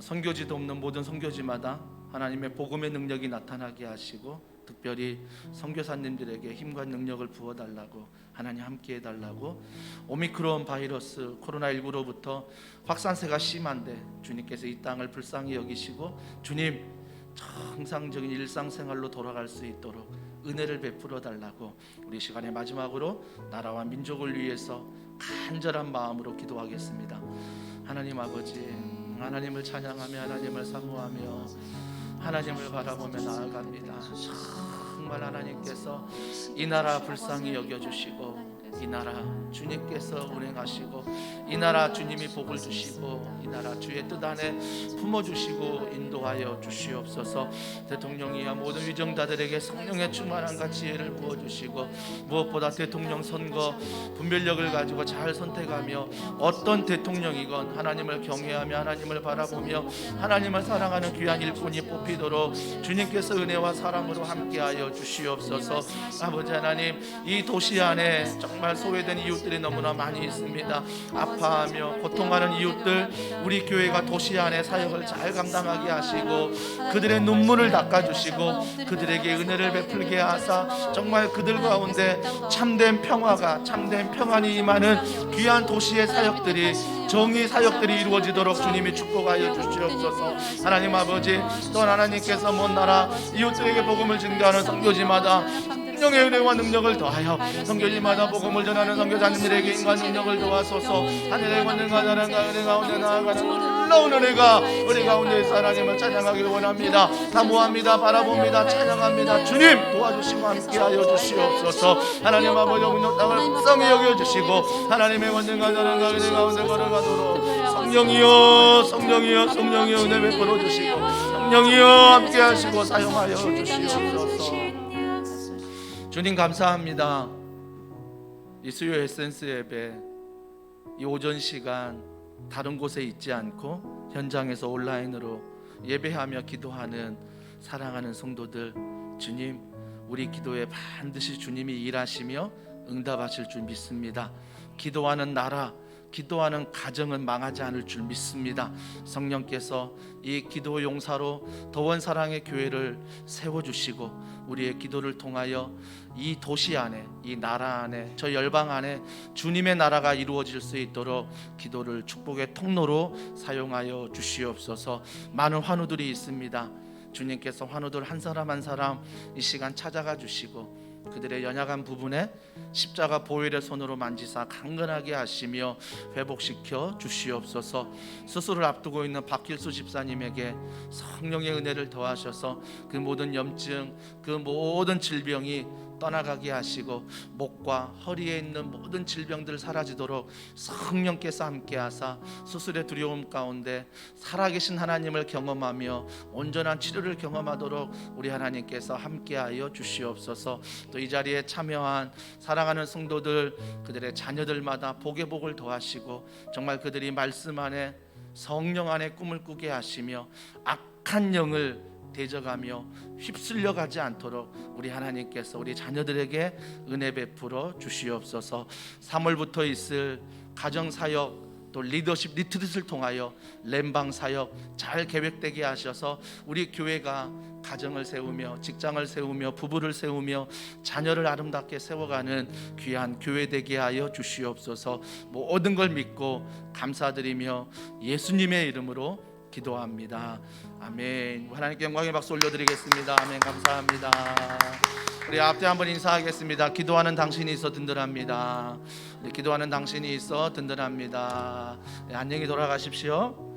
S4: 선교지도 없는 모든 선교지마다 하나님의 복음의 능력이 나타나게 하시고 특별히 선교사님들에게 힘과 능력을 부어달라고 하나님 함께 해달라고. 오미크론 바이러스 코로나19로부터 확산세가 심한데 주님께서 이 땅을 불쌍히 여기시고 주님 정상적인 일상생활로 돌아갈 수 있도록 은혜를 베풀어 달라고 우리 시간의 마지막으로 나라와 민족을 위해서 간절한 마음으로 기도하겠습니다. 하나님 아버지, 하나님을 찬양하며 하나님을 사모하며 하나님을 바라보며 나아갑니다. 정말 하나님께서 이 나라 불쌍히 여겨주시고 이 나라 주님께서 운행하시고 이 나라 주님이 복을 주시고 이 나라 주의 뜻 안에 품어주시고 인도하여 주시옵소서. 대통령이야 모든 위정자들에게 성령의 충만함과 지혜를 부어주시고 무엇보다 대통령 선거 분별력을 가지고 잘 선택하며 어떤 대통령이건 하나님을 경외하며 하나님을 바라보며 하나님을 사랑하는 귀한 일꾼이 뽑히도록 주님께서 은혜와 사랑으로 함께하여 주시옵소서. 아버지 하나님, 이 도시 안에 정말 소외된 이웃들이 너무나 많이 있습니다. 아파하며 고통하는 이웃들, 우리 교회가 도시 안에 사역을 잘 감당하게 하시고 그들의 눈물을 닦아주시고 그들에게 은혜를 베풀게 하사 정말 그들 가운데 참된 평화가 참된 평안이 임하는 귀한 도시의 사역들이 정의 사역들이 이루어지도록 주님이 축복하여 주시옵소서. 하나님 아버지, 또한 하나님께서 먼 나라 이웃들에게 복음을 증거하는 선교지마다 성령의 은혜와 능력을 더하여 선교지마다 복음을 전하는 선교사님들에게 인간 능력을 도와소서. 하늘의 권능과 자랑과 은혜 가운데 나아가는 놀라운 은혜가 우리 가운데 있어 하나님을 찬양하기를 원합니다. 사모합니다. 바라봅니다. 찬양합니다. 주님 도와주시고 함께하여 주시옵소서. 하나님 아버지, 문역 땅을 불쌍히 여겨주시고 하나님의 권능과 자랑과 은혜 가운데 걸어가도록 성령이여 성령이여 성령이여 은혜 베풀어 주시고 성령이여 함께하시고 사용하여 주시옵소서. 주님 감사합니다. 이 수요 에센스 예배 이 오전 시간 다른 곳에 있지 않고 현장에서 온라인으로 예배하며 기도하는 사랑하는 성도들, 주님 우리 기도에 반드시 주님이 일하시며 응답하실 줄 믿습니다. 기도하는 나라, 기도하는 가정은 망하지 않을 줄 믿습니다. 성령께서 이 기도 용사로 더원 사랑의 교회를 세워주시고 우리의 기도를 통하여 이 도시 안에, 이 나라 안에, 저 열방 안에 주님의 나라가 이루어질 수 있도록 기도를 축복의 통로로 사용하여 주시옵소서. 많은 환우들이 있습니다. 주님께서 환우들 한 사람 한 사람 이 시간 찾아가 주시고 그들의 연약한 부분에 십자가 보혈의 손으로 만지사 강건하게 하시며 회복시켜 주시옵소서. 수술을 앞두고 있는 박길수 집사님에게 성령의 은혜를 더하셔서 그 모든 염증, 그 모든 질병이 떠나가게 하시고 목과 허리에 있는 모든 질병들 사라지도록 성령께서 함께하사 수술의 두려움 가운데 살아계신 하나님을 경험하며 온전한 치료를 경험하도록 우리 하나님께서 함께하여 주시옵소서. 또 이 자리에 참여한 사랑하는 성도들, 그들의 자녀들마다 복의 복을 더하시고 정말 그들이 말씀 안에 성령 안에 꿈을 꾸게 하시며 악한 영을 대적하며 휩쓸려 가지 않도록 우리 하나님께서 우리 자녀들에게 은혜 베풀어 주시옵소서. 3월부터 있을 가정사역 또 리더십 리트릿을 통하여 렘방 사역 잘 계획되게 하셔서 우리 교회가 가정을 세우며 직장을 세우며 부부를 세우며 자녀를 아름답게 세워가는 귀한 교회 되게 하여 주시옵소서. 모든 걸 믿고 감사드리며 예수님의 이름으로 기도합니다. 아멘. 하나님께 영광의 박수 올려드리겠습니다. 아멘. 감사합니다. 우리 앞에 한번 인사하겠습니다. 기도하는 당신이 있어 든든합니다. 기도하는 당신이 있어 든든합니다. 안녕히 돌아가십시오.